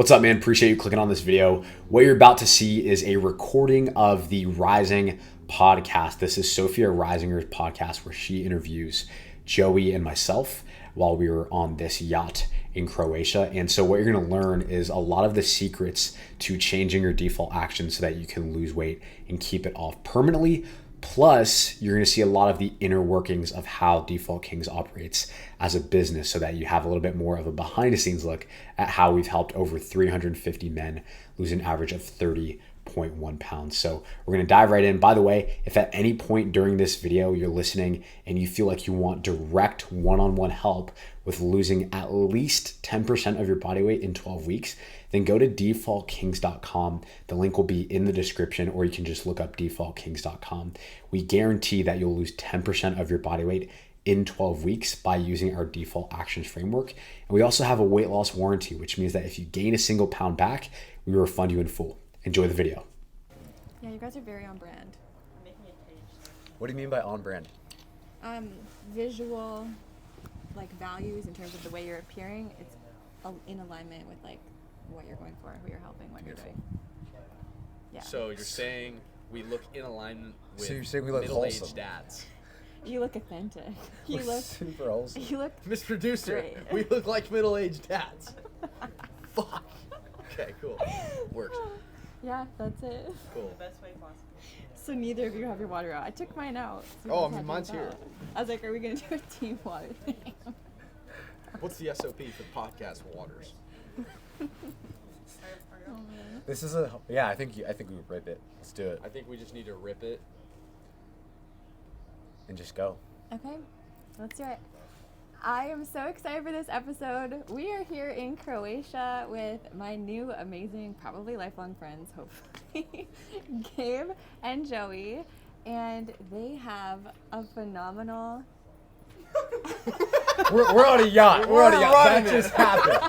What's up, man? Appreciate you clicking on this video. What you're about to see is a recording of the Rising podcast. This is Sophia Reisinger's podcast where she interviews Joey and myself while we were on this yacht in Croatia. And so what you're going to learn is a lot of the secrets to changing your default action so that you can lose weight and keep it off permanently. Plus, you're going to see a lot of the inner workings of how Default Kings operates as a business so that you have a little bit more of a behind the scenes look at how we've helped over 350 men lose an average of 30.1 pounds. So we're going to dive right in. By the way, if at any point during this video you're listening and you feel like you want direct one-on-one help with losing at least 10% of your body weight in 12 weeks, then go to defaultkings.com. The link will be in the description, or you can just look up defaultkings.com. We guarantee that you'll lose 10% of your body weight in 12 weeks by using our default actions framework. And we also have a weight loss warranty, which means that if you gain a single pound back, we will refund you in full. Enjoy the video. Yeah, you guys are very on brand. What do you mean by on brand? Visual, like values in terms of the way you're appearing. It's in alignment with like what you're going for, who you're helping, what Beautiful. you're doing. Yeah. So you're saying we look in alignment with So you're saying we look middle-aged wholesome. dads. You look authentic. You We're look. super wholesome. You look. Mr. Producer, Great. we look like middle-aged dads. Fuck. Okay, cool. Works. Yeah, that's it. Cool. So neither of you have your water out. I took mine out. So Oh, I'm happy mine's with here. that. I was like, are we gonna do a team water thing? What's the SOP for podcast waters? Oh, man. This is I think we would rip it. Let's do it I think we just need to rip it. and just go. Okay, let's do it. I am so excited for this episode. We are here in Croatia with my new amazing, probably lifelong friends, hopefully, Gabe and Joey, and they have a phenomenal... We're on a yacht. We're on a yacht. running That it. just happened.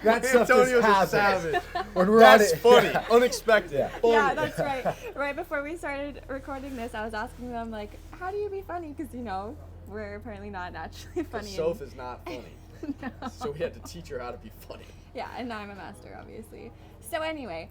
That stuff just Antonio's a happened. savage. When we're That's on it, funny. Yeah. Unexpected. Yeah. Funny. Yeah, that's right. Right before we started recording this, I was asking them, like, how do you be funny? Because, you know, we're apparently not naturally funny. Soph is not funny. No. So we had to teach her how to be funny. Yeah, and now I'm a master, obviously. So anyway,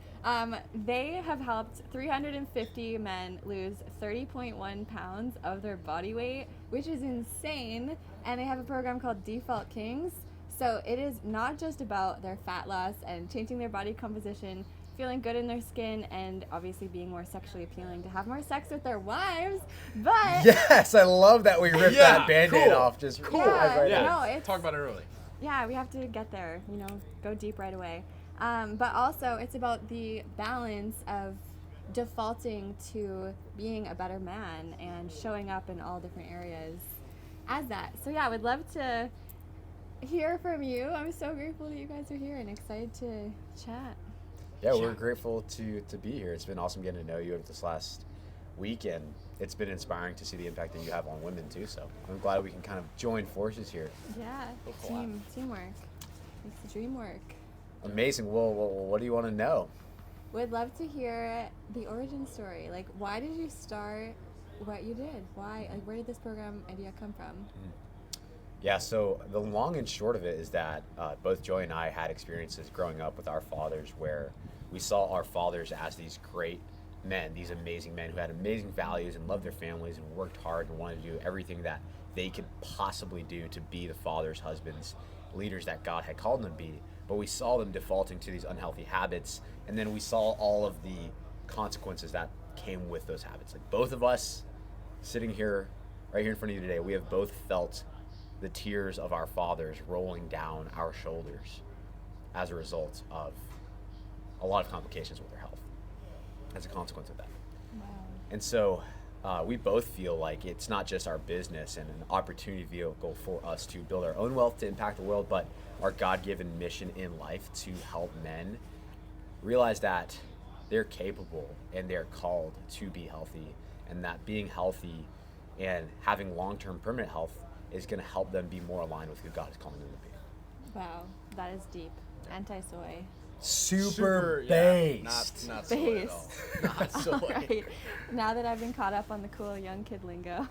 they have helped 350 men lose 30.1 pounds of their body weight, which is insane. And they have a program called Default Kings. So it is not just about their fat loss and changing their body composition, feeling good in their skin, and obviously being more sexually appealing to have more sex with their wives, but... Yes, I love that we ripped Yeah, that Band-Aid cool. off. Just Cool. Yeah, right yeah. there. No, it's- Talk about it early. Yeah, we have to get there, you know, go deep right away. But also, it's about the balance of defaulting to being a better man and showing up in all different areas as that. So yeah, I would love to hear from you. I'm so grateful that you guys are here and excited to chat. Yeah, we're grateful to be here. It's been awesome getting to know you over this last week, and it's been inspiring to see the impact that you have on women too. So I'm glad we can kind of join forces here. Yeah, Cool. teamwork makes the dream work. Amazing. Well, what do you want to know? Would love to hear the origin story. Like, why did you start what you did? Why? Like, where did this program idea come from? Yeah, so the long and short of it is that both Joey and I had experiences growing up with our fathers where we saw our fathers as these great men, these amazing men who had amazing values and loved their families and worked hard and wanted to do everything that they could possibly do to be the fathers, husbands, leaders that God had called them to be. But we saw them defaulting to these unhealthy habits, and then we saw all of the consequences that came with those habits. Like both of us sitting here, right here in front of you today, we have both felt the tears of our fathers rolling down our shoulders as a result of a lot of complications with their health as a consequence of that. Wow. And so we both feel like it's not just our business and an opportunity vehicle for us to build our own wealth to impact the world, but our God-given mission in life to help men realize that they're capable and they're called to be healthy, and that being healthy and having long-term permanent health is going to help them be more aligned with who God is calling them to be. Wow, that is deep. Anti-soy. Super yeah, based. not soy at all. Not soy. All right. Now that I've been caught up on the cool young kid lingo.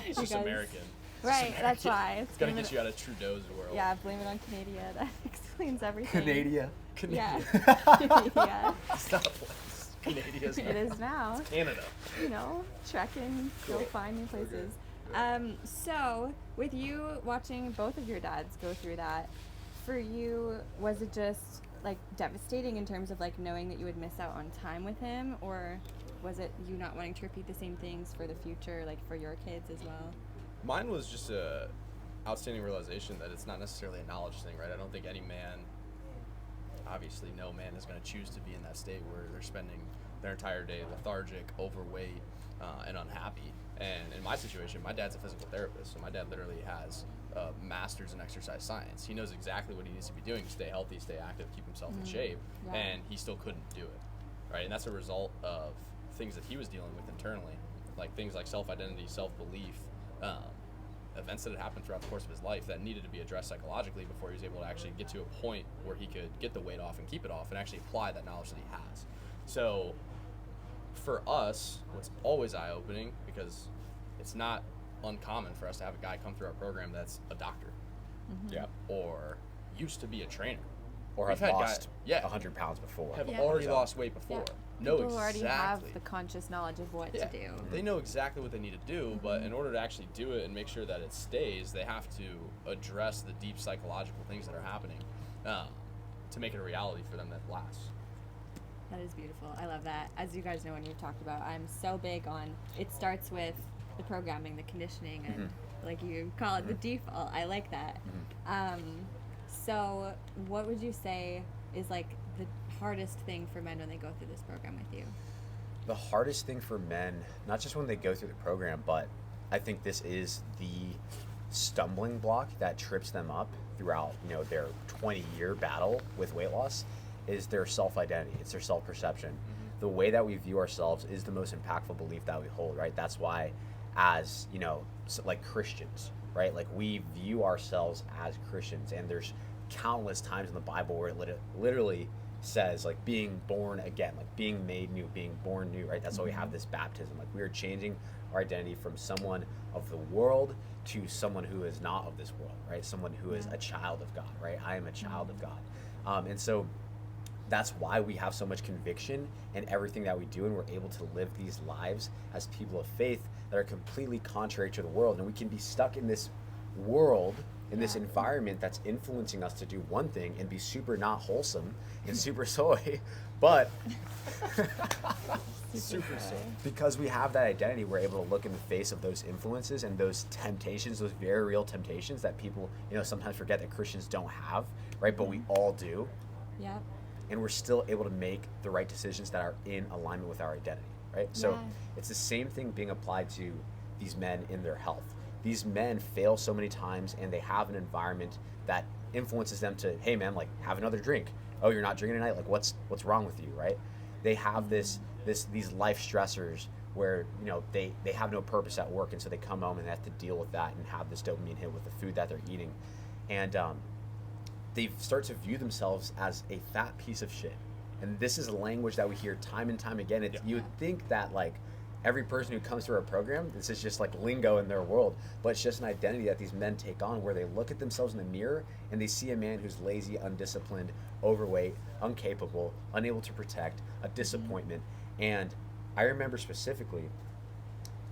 It's just American. Right, that's why. It's gotta get you out of Trudeau's world. Yeah, blame it on Canada. That explains everything. Canada. Yeah. Canada. Yeah. It's not a place. Canada is It is now. Canada. You know, trekking, go Cool. find new places. So, with you watching both of your dads go through that, for you, was it just like devastating in terms of like knowing that you would miss out on time with him, or was it you not wanting to repeat the same things for the future, like for your kids as well? Mine was just a outstanding realization that it's not necessarily a knowledge thing, right? I don't think any man, obviously no man is going to choose to be in that state where they're spending their entire day lethargic, overweight, and unhappy. And in my situation, my dad's a physical therapist, so my dad literally has a master's in exercise science. He knows exactly what he needs to be doing to stay healthy, stay active, keep himself in shape, Yeah. and he still couldn't do it, right? And that's a result of things that he was dealing with internally, like things like self-identity, self-belief, events that had happened throughout the course of his life that needed to be addressed psychologically before he was able to actually get to a point where he could get the weight off and keep it off and actually apply that knowledge that he has. So for us, what's always eye-opening, because it's not uncommon for us to have a guy come through our program that's a doctor Yeah. or used to be a trainer. Or We've have had lost guy- 100 pounds before. have Yeah. already So- lost weight before. Yeah. Know People who already exactly. have the conscious knowledge of what Yeah. to do. They know exactly what they need to do, but in order to actually do it and make sure that it stays, they have to address the deep psychological things that are happening to make it a reality for them that lasts. That is beautiful. I love that. As you guys know, when you've talked about, I'm so big on it starts with the programming, the conditioning, and like you call it the default. I like that. So what would you say is like the hardest thing for men when they go through this program with you? The hardest thing for men, not just when they go through the program, but I think this is the stumbling block that trips them up throughout, their 20-year battle with weight loss, is their self-identity. It's their self-perception. The way that we view ourselves is the most impactful belief that we hold, right? That's why as, like Christians, right? Like we view ourselves as Christians, and there's countless times in the Bible where it literally says like being born again, like being made new, being born new, right? That's why we have this baptism. Like we are changing our identity from someone of the world to someone who is not of this world, right? Someone who is a child of God, right? I am a child of God. And so that's why we have so much conviction in everything that we do, and we're able to live these lives as people of faith that are completely contrary to the world. And we can be stuck in this world, in this environment that's influencing us to do one thing and be super not wholesome and super soy, but Super soy. because we have that identity, we're able to look in the face of those influences and those temptations, those very real temptations that people, sometimes forget that Christians don't have, right? But we all do. Yeah. And we're still able to make the right decisions that are in alignment with our identity, right? So it's the same thing being applied to these men in their health. These men fail so many times, and they have an environment that influences them to, hey man, like have another drink. Oh, you're not drinking tonight? Like what's wrong with you, right? They have these life stressors where, they have no purpose at work, and so they come home and they have to deal with that and have this dopamine hit with the food that they're eating. And they start to view themselves as a fat piece of shit. And this is language that we hear time and time again. You would think that like every person who comes through our program, this is just like lingo in their world, but it's just an identity that these men take on, where they look at themselves in the mirror and they see a man who's lazy, undisciplined, overweight, incapable, unable to protect, a disappointment. And I remember specifically,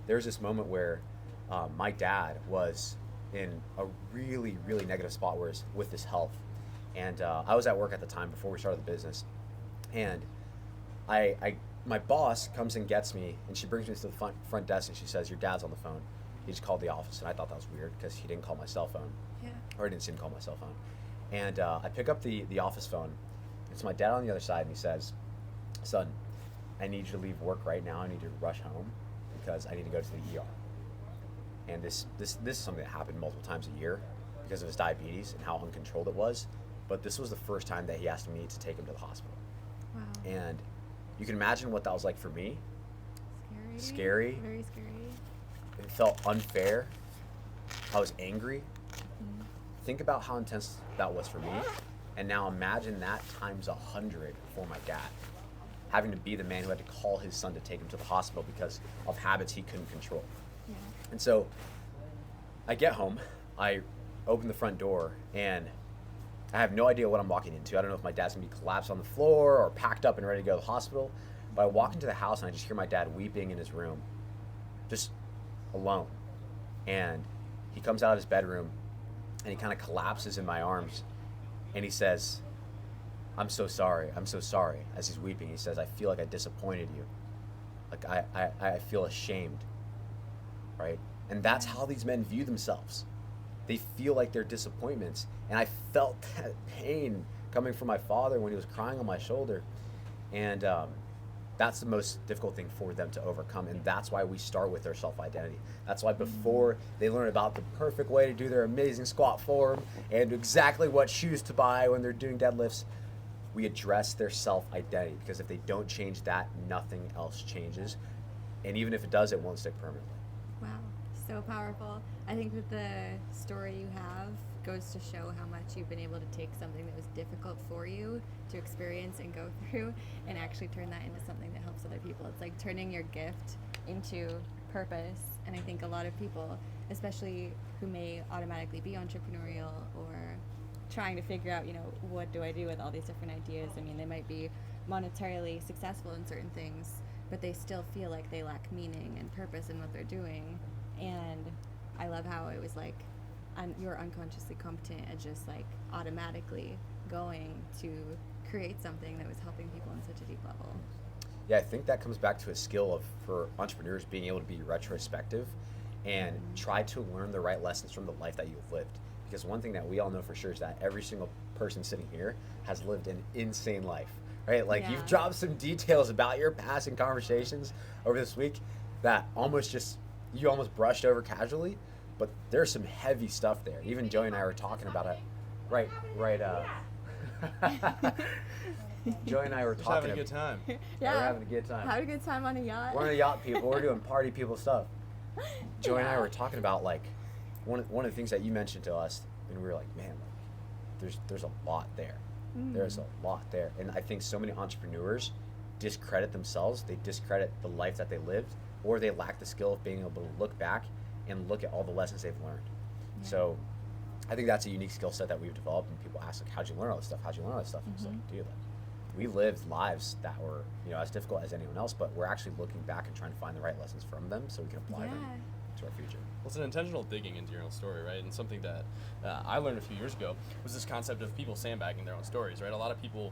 there was this moment where my dad was in a really, really negative spot with his health. And I was at work at the time before we started the business. And my boss comes and gets me, and she brings me to the front desk, and she says, "Your dad's on the phone. He just called the office." And I thought that was weird because he didn't call my cell phone. Yeah. Or I didn't see him call my cell phone. And I pick up the office phone. It's my dad on the other side, and he says, "Son, I need you to leave work right now. I need you to rush home because I need to go to the ER." And this is something that happened multiple times a year because of his diabetes and how uncontrolled it was. But this was the first time that he asked me to take him to the hospital. Wow. And you can imagine what that was like for me. Scary. Scary. Very scary. It felt unfair. I was angry. Think about how intense that was for me. And now imagine that times 100 for my dad. Having to be the man who had to call his son to take him to the hospital because of habits he couldn't control. Yeah. And so I get home, I open the front door, and I have no idea what I'm walking into. I don't know if my dad's gonna be collapsed on the floor or packed up and ready to go to the hospital. But I walk into the house and I just hear my dad weeping in his room, just alone. And he comes out of his bedroom and he kind of collapses in my arms and he says, I'm so sorry. As he's weeping, he says, I feel like I disappointed you. Like I feel ashamed, right? And that's how these men view themselves. They feel like they're disappointments. And I felt that pain coming from my father when he was crying on my shoulder. And that's the most difficult thing for them to overcome. And that's why we start with their self-identity. That's why before they learn about the perfect way to do their amazing squat form and exactly what shoes to buy when they're doing deadlifts, we address their self-identity. Because if they don't change that, nothing else changes. And even if it does, it won't stick permanently. Wow, so powerful. I think that the story you have goes to show how much you've been able to take something that was difficult for you to experience and go through and actually turn that into something that helps other people. It's like turning your gift into purpose. And I think a lot of people, especially who may automatically be entrepreneurial or trying to figure out, what do I do with all these different ideas? I mean, they might be monetarily successful in certain things, but they still feel like they lack meaning and purpose in what they're doing. And I love how it was like you're unconsciously competent at just like automatically going to create something that was helping people on such a deep level. Yeah, I think that comes back to a skill for entrepreneurs being able to be retrospective and try to learn the right lessons from the life that you've lived. Because one thing that we all know for sure is that every single person sitting here has lived an insane life, right? Like you've dropped some details about your past and conversations over this week that you almost brushed over casually, but there's some heavy stuff there. Even Joey and I were talking about it. Right. Joey and I were talking. Having a good time. Yeah, we're having a good time. Having a good time on a yacht. We're on a yacht, people. We're doing party people stuff. Joey and I were talking about like one of the things that you mentioned to us, and we were like, man, there's a lot there. There's a lot there, and I think so many entrepreneurs discredit themselves. They discredit the life that they lived, or they lack the skill of being able to look back and look at all the lessons they've learned. Yeah. So I think that's a unique skill set that we've developed, and people ask like, how'd you learn all this stuff? And it's like, dude, we lived lives that were, as difficult as anyone else, but we're actually looking back and trying to find the right lessons from them so we can apply them to our future. Well, it's an intentional digging into your own story, right? And something that I learned a few years ago was this concept of people sandbagging their own stories, right? A lot of people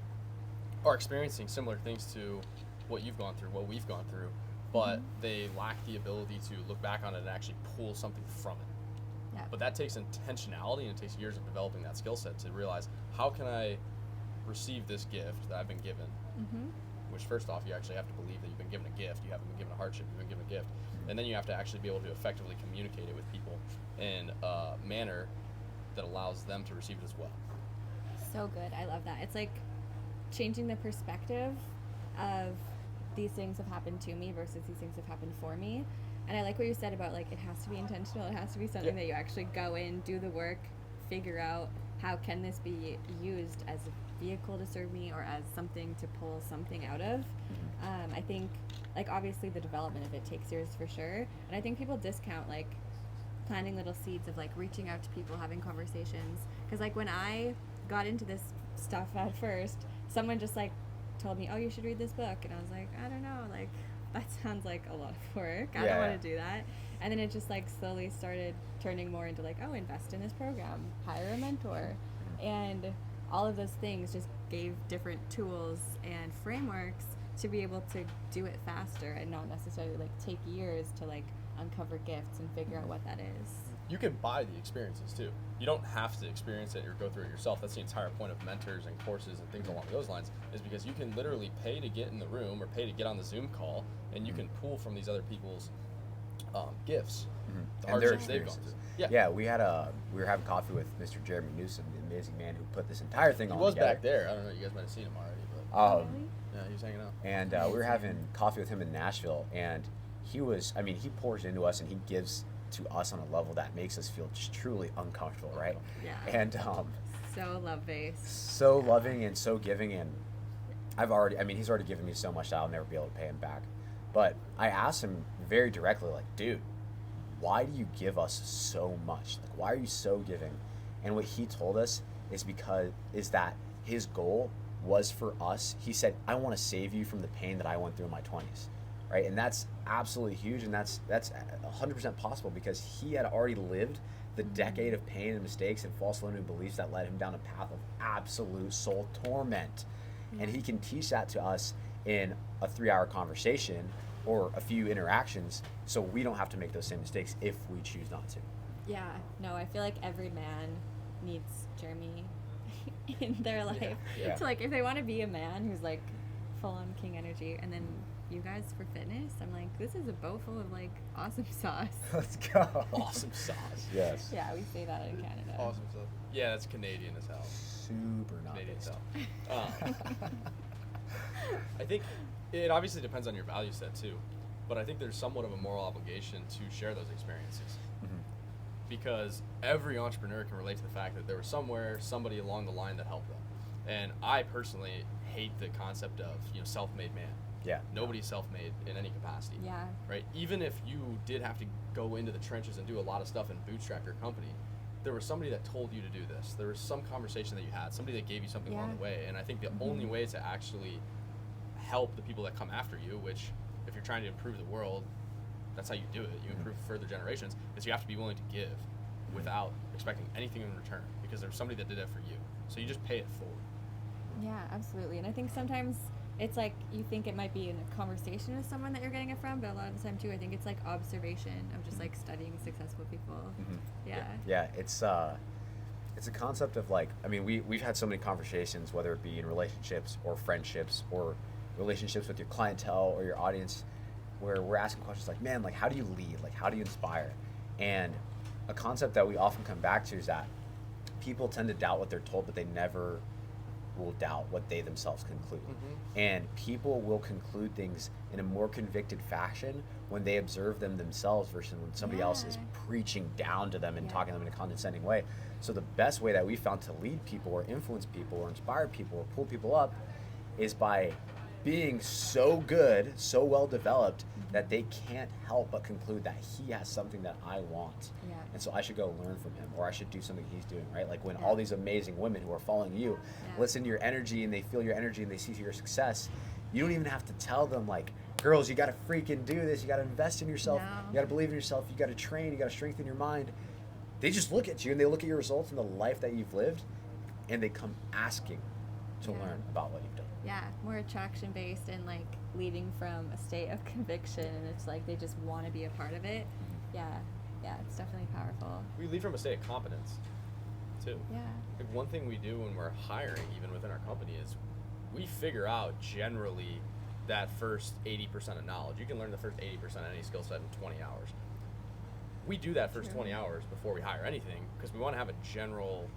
are experiencing similar things to what you've gone through, what we've gone through, but they lack the ability to look back on it and actually pull something from it. Yeah. But that takes intentionality, and it takes years of developing that skill set to realize, how can I receive this gift that I've been given? Which, first off, you actually have to believe that you've been given a gift. You haven't been given a hardship, you've been given a gift. And then you have to actually be able to effectively communicate it with people in a manner that allows them to receive it as well. So good. I love that. It's like changing the perspective of these things have happened to me versus these things have happened for me. And I like what you said about like it has to be intentional. It has to be something that you actually go in, do the work, figure out how can this be used as a vehicle to serve me or as something to pull something out of. I think like obviously the development of it takes years for sure. And I think people discount like planting little seeds of like reaching out to people, having conversations. Because like when I got into this stuff at first, someone just like told me, oh, you should read this book. And I was like, I don't know, like that sounds like a lot of work. I don't want to do that. And then it just like slowly started turning more into like, oh, invest in this program, hire a mentor. And all of those things just gave different tools and frameworks to be able to do it faster and not necessarily like take years to like uncover gifts and figure out what that is. You can buy the experiences too. You don't have to experience it or go through it yourself. That's the entire point of mentors and courses and things along those lines, is because you can literally pay to get in the room or pay to get on the Zoom call, and you can pull from these other people's gifts, the hardships they've gone through. Yeah, we were having coffee with Mr. Jeremy Newsom, the amazing man who put this entire thing on together. He was back there. I don't know, you guys might have seen him already. But yeah, he was hanging out. And we were having coffee with him in Nashville, and he pours into us and he gives to us on a level that makes us feel just truly uncomfortable, right? Yeah. And so love-based. So loving and so giving, and he's already given me so much that I'll never be able to pay him back. But I asked him very directly, like, dude, why do you give us so much? Like, why are you so giving? And what he told us is that his goal was for us. He said, I want to save you from the pain that I went through in my 20s. Right? And that's absolutely huge, and that's 100% possible because he had already lived the decade of pain and mistakes and false limiting beliefs that led him down a path of absolute soul torment. And he can teach that to us in a 3-hour conversation or a few interactions, so we don't have to make those same mistakes if we choose not to. Yeah, no, I feel like every man needs Jeremy in their life. Yeah. So like if they want to be a man who's like full on king energy, and then you guys for fitness, I'm like, this is a boat full of like awesome sauce. Let's go. Awesome sauce. Yes. Yeah, we say that in Canada. Awesome sauce. Yeah, that's Canadian as hell. Super not Canadian based. style. I think it obviously depends on your value set too, but I think there's somewhat of a moral obligation to share those experiences. Because every entrepreneur can relate to the fact that there was somebody along the line that helped them. And I personally hate the concept of, self-made man. Yeah. Nobody's self-made in any capacity. Yeah. Right? Even if you did have to go into the trenches and do a lot of stuff and bootstrap your company, there was somebody that told you to do this. There was some conversation that you had, somebody that gave you something along the way. And I think the only way to actually help the people that come after you, which if you're trying to improve the world, that's how you do it. You improve further generations, is you have to be willing to give without expecting anything in return, because there's somebody that did that for you. So you just pay it forward. Yeah, absolutely. And I think sometimes it's like you think it might be in a conversation with someone that you're getting it from, but a lot of the time too, I think it's like observation of just like studying successful people. Yeah, it's a concept of like, I mean, we've had so many conversations, whether it be in relationships or friendships or relationships with your clientele or your audience, where we're asking questions like, man, like, how do you lead? Like, how do you inspire? And a concept that we often come back to is that people tend to doubt what they're told, but they never will doubt what they themselves conclude. And people will conclude things in a more convicted fashion when they observe them themselves versus when somebody else is preaching down to them and talking to them in a condescending way. So the best way that we found to lead people or influence people or inspire people or pull people up is by being so good, so well developed that they can't help but conclude that he has something that I want. And so I should go learn from him, or I should do something he's doing, right? Like when all these amazing women who are following you listen to your energy and they feel your energy and they see your success, you don't even have to tell them like, girls, you gotta freaking do this, you gotta invest in yourself, you gotta believe in yourself, you gotta train, you gotta strengthen your mind. They just look at you and they look at your results and the life that you've lived, and they come asking to learn about what you've done. Yeah, more attraction based and like leading from a state of conviction, and it's like they just want to be a part of it. Yeah, it's definitely powerful. We lead from a state of competence too. Yeah. Like one thing we do when we're hiring, even within our company, is we figure out generally that first 80% of knowledge. You can learn the first 80% of any skill set in 20 hours. We do that first 20 hours before we hire anything, because we want to have a general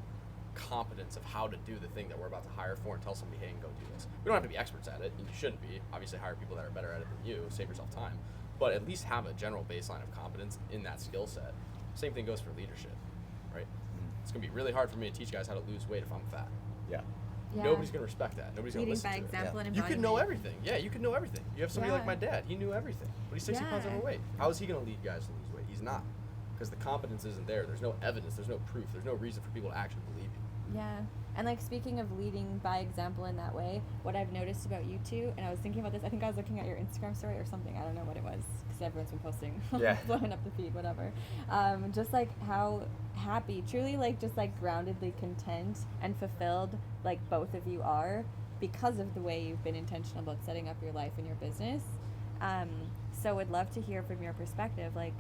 competence of how to do the thing that we're about to hire for, and tell somebody, hey, go do this. We don't have to be experts at it, and you shouldn't be. Obviously, hire people that are better at it than you, save yourself time, but at least have a general baseline of competence in that skill set. Same thing goes for leadership, right? It's gonna be really hard for me to teach guys how to lose weight if I'm fat. Yeah. Nobody's gonna respect that. Nobody's gonna listen to it. Leading by example and You embodiment. could know everything. Yeah, you could know everything. You have somebody like my dad. He knew everything, but he's 60 pounds overweight. How is he gonna lead guys to lose weight? He's not, because the competence isn't there. There's no evidence. There's no proof. There's no reason for people to actually believe you. Yeah. And like speaking of leading by example in that way, what I've noticed about you two, and I was thinking about this, I think I was looking at your Instagram story or something, I don't know what it was, because everyone's been posting, blowing up the feed, whatever. Just like how happy, truly like just like groundedly content and fulfilled like both of you are because of the way you've been intentional about setting up your life and your business. So would love to hear from your perspective, like,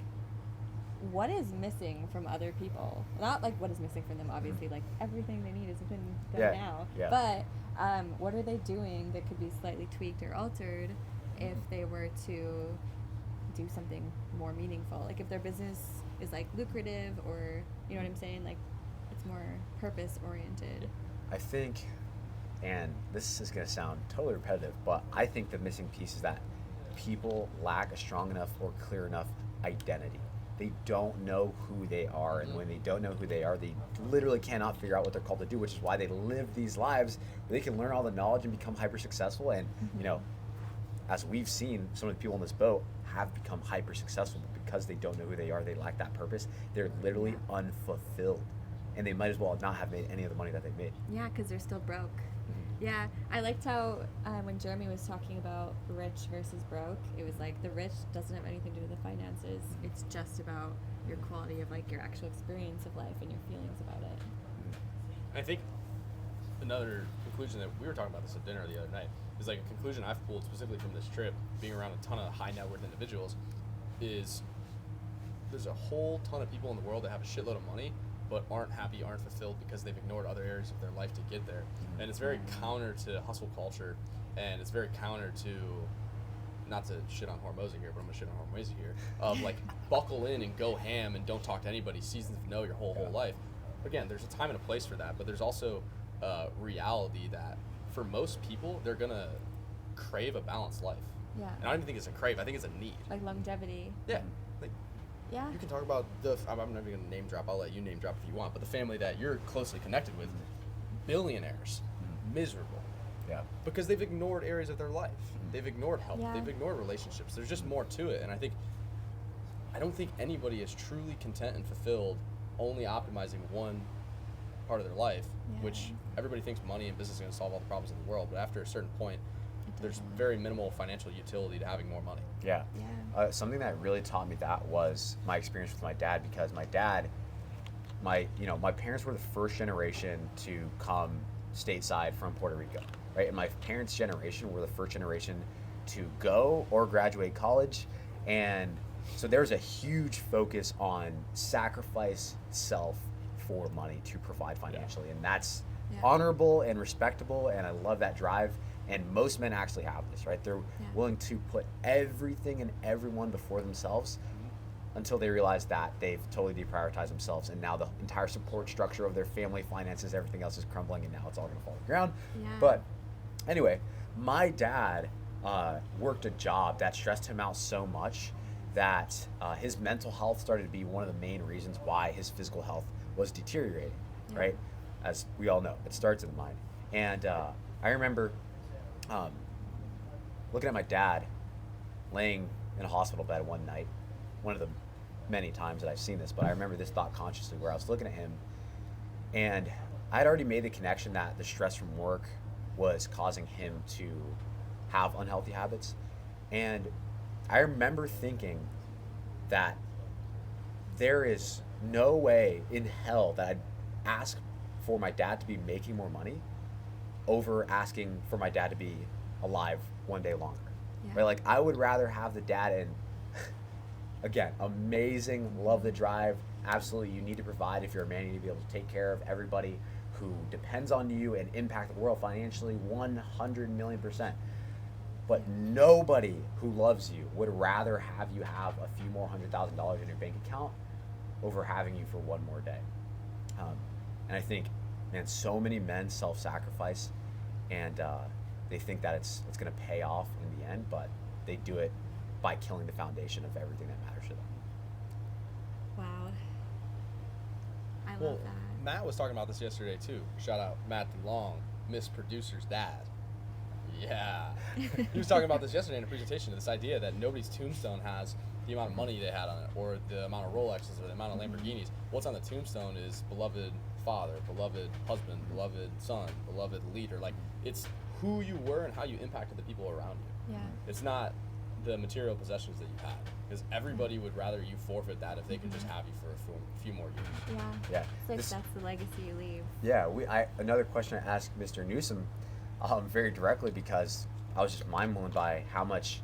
what is missing from other people? Not like what is missing from them, obviously, like everything they need is within them now. But what are they doing that could be slightly tweaked or altered if they were to do something more meaningful? Like if their business is like lucrative, or you know what I'm saying? Like it's more purpose oriented. I think, and this is going to sound totally repetitive, but I think the missing piece is that people lack a strong enough or clear enough identity. They don't know who they are, and when they don't know who they are, they literally cannot figure out what they're called to do, which is why they live these lives where they can learn all the knowledge and become hyper successful. And you know, as we've seen, some of the people on this boat have become hyper successful, but because they don't know who they are, they lack that purpose. They're literally unfulfilled. and they might as well not have made any of the money that they've made. Yeah, because they're still broke. Yeah, I liked how when Jeremy was talking about rich versus broke, it was like the rich doesn't have anything to do with the finances. It's just about your quality of like your actual experience of life and your feelings about it. I think another conclusion that we were talking about this at dinner the other night is like a conclusion I've pulled specifically from this trip, being around a ton of high net worth individuals, is there's a whole ton of people in the world that have a shitload of money but aren't happy, aren't fulfilled because they've ignored other areas of their life to get there. And it's very counter to hustle culture, and it's very counter to, not to shit on Hormozy here, but I'm gonna shit on Hormozy here, of like buckle in and go ham and don't talk to anybody, seasons of no your whole life. Again, there's a time and a place for that, but there's also reality that for most people, they're gonna crave a balanced life. Yeah. And I don't even think it's a crave, I think it's a need. Like longevity. Yeah. Like, Yeah. you can talk about I'm not even gonna name drop, I'll let you name drop if you want, but the family that you're closely connected with, billionaires, miserable. Yeah. Because they've ignored areas of their life. They've ignored health. Yeah. They've ignored relationships. There's just more to it. And I don't think anybody is truly content and fulfilled only optimizing one part of their life, which everybody thinks money and business is going to solve all the problems in the world. But after a certain point, there's very minimal financial utility to having more money. Yeah. Yeah. Something that really taught me that was my experience with my dad, because my dad, my parents were the first generation to come stateside from Puerto Rico, right? And my parents' generation were the first generation to go or graduate college. And so there's a huge focus on sacrifice self for money to provide financially. And that's honorable and respectable. And I love that drive. And most men actually have this, right? They're willing to put everything and everyone before themselves until they realize that they've totally deprioritized themselves, and now the entire support structure of their family, finances, everything else is crumbling, and now it's all going to fall to the ground. Yeah. But anyway, my dad worked a job that stressed him out so much that his mental health started to be one of the main reasons why his physical health was deteriorating, right? As we all know, it starts in the mind. And I remember looking at my dad laying in a hospital bed one night, one of the many times that I've seen this, but I remember this thought consciously where I was looking at him and I had already made the connection that the stress from work was causing him to have unhealthy habits. And I remember thinking that there is no way in hell that I'd ask for my dad to be making more money over asking for my dad to be alive one day longer. Right? Like, I would rather have the dad in, again, amazing, love the drive, absolutely, you need to provide. If you're a man, you need to be able to take care of everybody who depends on you and impact the world financially 100 million %. But nobody who loves you would rather have you have a few more $100,000 in your bank account over having you for one more day. And I think, man, so many men self-sacrifice, and they think that it's going to pay off in the end, but they do it by killing the foundation of everything that matters to them. Wow. I Well, love that. Matt was talking about this yesterday too. Shout out Matt DeLong, Miss Producer's dad. Yeah. He was talking about this yesterday in a presentation, this idea that nobody's tombstone has the amount of money they had on it, or the amount of Rolexes, or the amount of Lamborghinis. What's on the tombstone is beloved father, beloved husband, beloved son, beloved leader. Like, it's who you were and how you impacted the people around you. Yeah. It's not the material possessions that you had, because everybody would rather you forfeit that if they could just have you for a few more years. Yeah. It's like that's the legacy you leave. Yeah, another question I asked Mr. Newsom very directly, because I was just mind blown by how much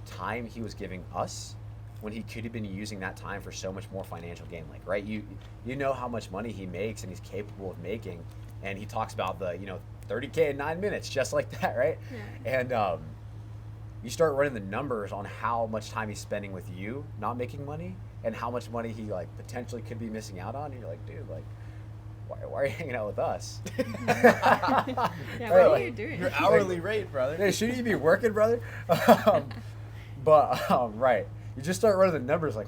time he was giving us when he could have been using that time for so much more financial gain. Like, right, you know how much money he makes and he's capable of making, and he talks about the 30K in 9 minutes, just like that, right? Yeah. And you start running the numbers on how much time he's spending with you not making money and how much money he like potentially could be missing out on, and you're like, dude, like, why are you hanging out with us? Yeah, what are you doing? Your hourly rate, brother. Hey, shouldn't you be working, brother? Right. You just start running the numbers like,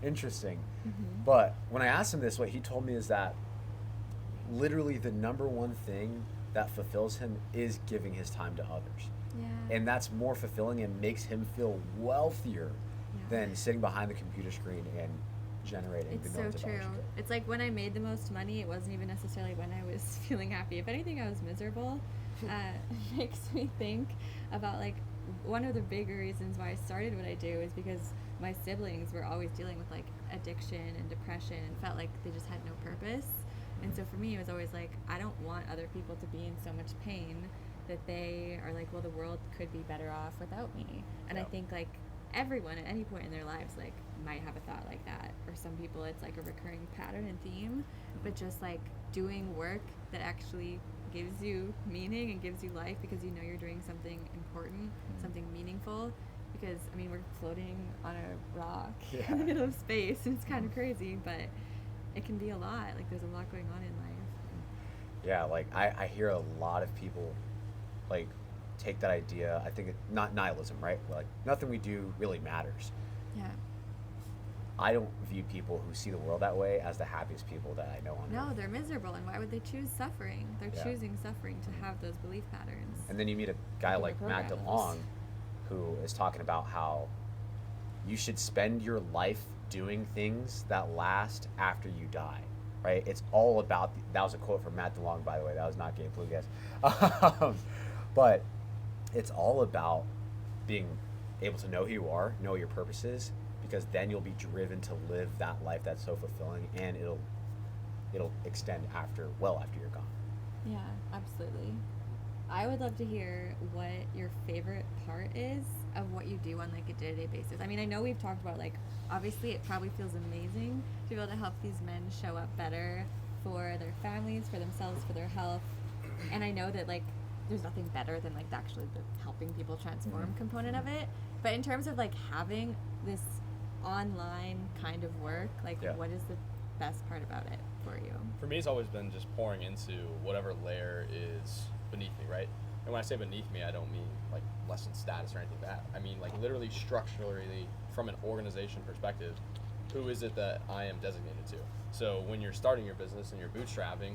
interesting. Mm-hmm. But when I asked him this, what he told me is that literally the number one thing that fulfills him is giving his time to others. Yeah. And that's more fulfilling and makes him feel wealthier than sitting behind the computer screen and generating It's the so millions of true. dollars you did. It's like when I made the most money, it wasn't even necessarily when I was feeling happy. If anything, I was miserable. It makes me think about like one of the bigger reasons why I started what I do is because my siblings were always dealing with like addiction and depression and felt like they just had no purpose. And so for me, it was always like, I don't want other people to be in so much pain that they are like, well, the world could be better off without me. And I think like everyone at any point in their lives like might have a thought like that. For some people, it's like a recurring pattern and theme, but just like doing work that actually gives you meaning and gives you life because you know you're doing something important, something meaningful. Because I mean, we're floating on a rock in the middle of space, and it's kind of crazy, but it can be a lot. Like there's a lot going on in life. Yeah, like I hear a lot of people like take that idea. I think not nihilism, right? Like nothing we do really matters. Yeah. I don't view people who see the world that way as the happiest people that I know on No, earth. they're miserable, and why would they choose suffering? They're choosing suffering to have those belief patterns. And then you meet a guy like Matt programs. DeLong who is talking about how you should spend your life doing things that last after you die, right? It's all about, that was a quote from Matt DeLong, by the way, that was not Gabriel Pluguez. But it's all about being able to know who you are, know what your purpose is, because then you'll be driven to live that life that's so fulfilling, and it'll extend after you're gone. Yeah, absolutely. I would love to hear what your favorite part is of what you do on like a day-to-day basis. I mean, I know we've talked about like, obviously it probably feels amazing to be able to help these men show up better for their families, for themselves, for their health. And I know that like there's nothing better than like actually the helping people transform component of it. But in terms of like having this online kind of work, like what is the best part about it for you? For me, it's always been just pouring into whatever layer is beneath me, right? And when I say beneath me, I don't mean like less in status or anything like that. I mean like literally structurally from an organization perspective, who is it that I am designated to? So when you're starting your business and you're bootstrapping,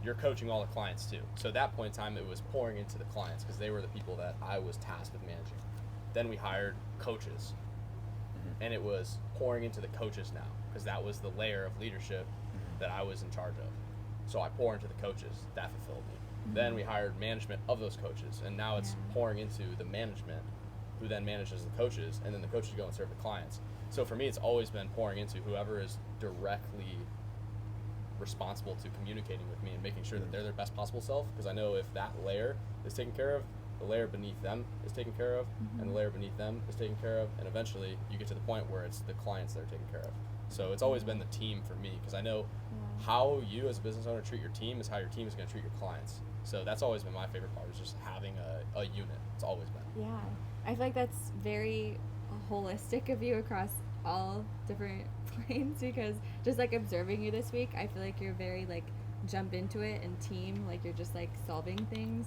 you're coaching all the clients too. So at that point in time, it was pouring into the clients because they were the people that I was tasked with managing. Then we hired coaches, and it was pouring into the coaches now because that was the layer of leadership that I was in charge of. So I pour into the coaches. That fulfilled me. Then we hired management of those coaches, and now it's pouring into the management who then manages the coaches, and then the coaches go and serve the clients. So for me, it's always been pouring into whoever is directly responsible to communicating with me and making sure that they're their best possible self, because I know if that layer is taken care of, the layer beneath them is taken care of, and the layer beneath them is taken care of, and eventually you get to the point where it's the clients that are taken care of. So it's always been the team for me, because I know how you as a business owner treat your team is how your team is going to treat your clients. So that's always been my favorite part, is just having a unit. It's always been. Yeah, I feel like that's very holistic of you across all different planes, because just like observing you this week, I feel like you're very like jump into it and team, like you're just like solving things,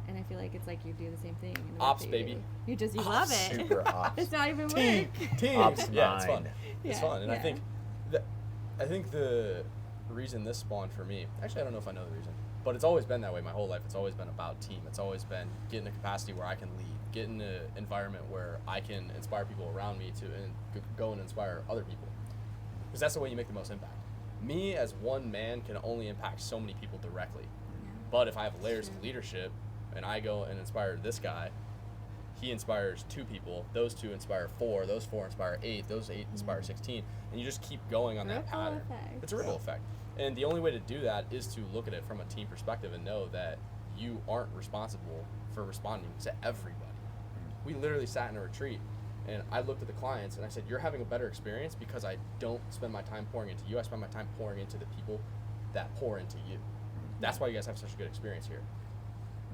and I feel like it's like you do the same thing. In the Ops, work that baby. You just you love it. Super ops. It's not even Team. work. Ops Yeah, it's fun. mind. It's fun, and I think the reason this spawned for me, actually I don't know if I know the reason, but it's always been that way my whole life. It's always been about team. It's always been get in a capacity where I can lead, get in an environment where I can inspire people around me to go and inspire other people, because that's the way you make the most impact. Me as one man can only impact so many people directly, but if I have layers of leadership and I go and inspire this guy, he inspires 2 people, those 2 inspire 4, those 4 inspire 8, those 8 inspire 16, and you just keep going on that Ripple pattern. effect. It's a ripple effect. And the only way to do that is to look at it from a team perspective and know that you aren't responsible for responding to everybody. We literally sat in a retreat, and I looked at the clients and I said, you're having a better experience because I don't spend my time pouring into you. I spend my time pouring into the people that pour into you. That's why you guys have such a good experience here.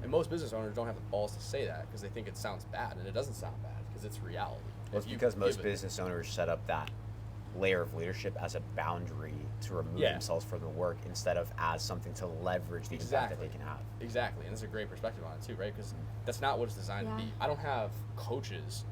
And most business owners don't have the balls to say that because they think it sounds bad, and it doesn't sound bad because it's reality. Well, it's because most business owners set up that layer of leadership as a boundary to remove themselves from the work instead of as something to leverage the impact that they can have. Exactly, and there's a great perspective on it too, right? Because that's not what it's designed to be. I don't have coaches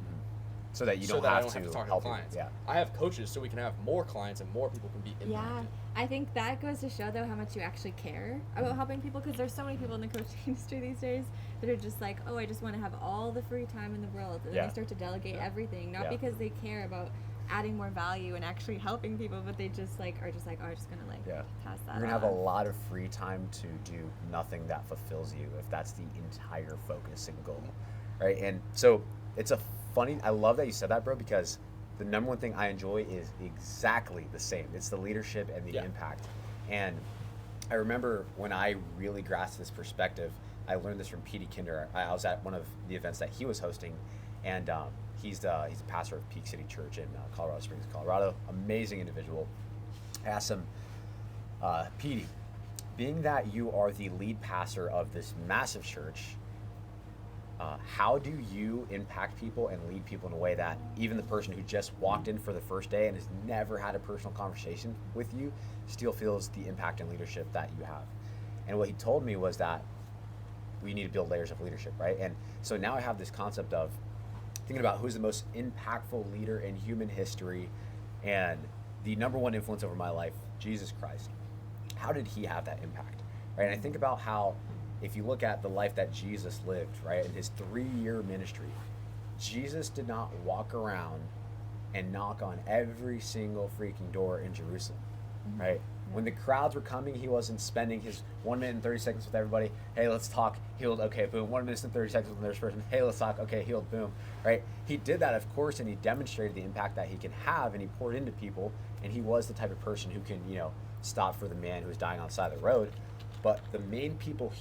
so that you don't I have don't to have to talk to help clients. Yeah. I have coaches so we can have more clients and more people can be impacted. Yeah, I think that goes to show though how much you actually care about helping people, because there's so many people in the coaching industry these days that are just like, oh, I just want to have all the free time in the world, and then they start to delegate everything, not because they care about adding more value and actually helping people, but they just like are just like, oh, I'm just gonna like pass that. You're gonna have a lot of free time to do nothing that fulfills you if that's the entire focus and goal, right? And so it's a funny. I love that you said that, bro, because the number one thing I enjoy is exactly the same. It's the leadership and the impact. And I remember when I really grasped this perspective, I learned this from Petey Kinder. I was at one of the events that he was hosting, and he's a pastor of Peak City Church in Colorado Springs, Colorado. Amazing individual. I asked him, Petey, being that you are the lead pastor of this massive church, how do you impact people and lead people in a way that even the person who just walked in for the first day and has never had a personal conversation with you still feels the impact and leadership that you have? And what he told me was that we need to build layers of leadership, right? And so now I have this concept of thinking about who's the most impactful leader in human history, and the number one influence over my life, Jesus Christ. How did he have that impact, right? And I think about how, if you look at the life that Jesus lived, right, in his 3-year ministry, Jesus did not walk around and knock on every single freaking door in Jerusalem, right? When the crowds were coming, he wasn't spending his 1 minute and 30 seconds with everybody. Hey, let's talk. Healed. Okay, boom. 1 minute and 30 seconds with the next person. Hey, let's talk. Okay, healed. Boom. Right? He did that, of course, and he demonstrated the impact that he can have, and he poured into people, and he was the type of person who can, stop for the man who was dying on the side of the road. But the main people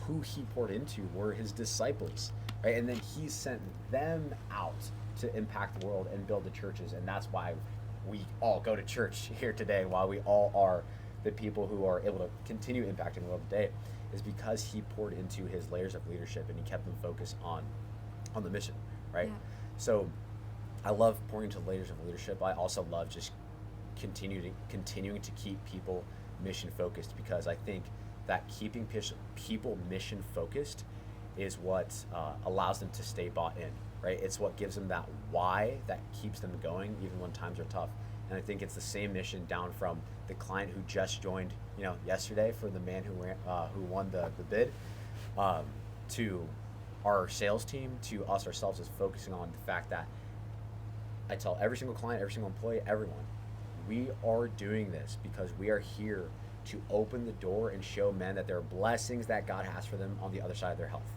who he poured into were his disciples, right? And then he sent them out to impact the world and build the churches, and that's why we all go to church here today, why we all are the people who are able to continue impacting the world today, is because he poured into his layers of leadership and he kept them focused on the mission, right? Yeah. So I love pouring into layers of leadership. I also love just continuing to keep people mission focused, because I think that keeping people mission focused is what allows them to stay bought in, right? It's what gives them that why that keeps them going even when times are tough. And I think it's the same mission down from the client who just joined, yesterday, for the man who won the bid, to our sales team, to us ourselves, is focusing on the fact that I tell every single client, every single employee, everyone, we are doing this because we are here to open the door and show men that there are blessings that God has for them on the other side of their health,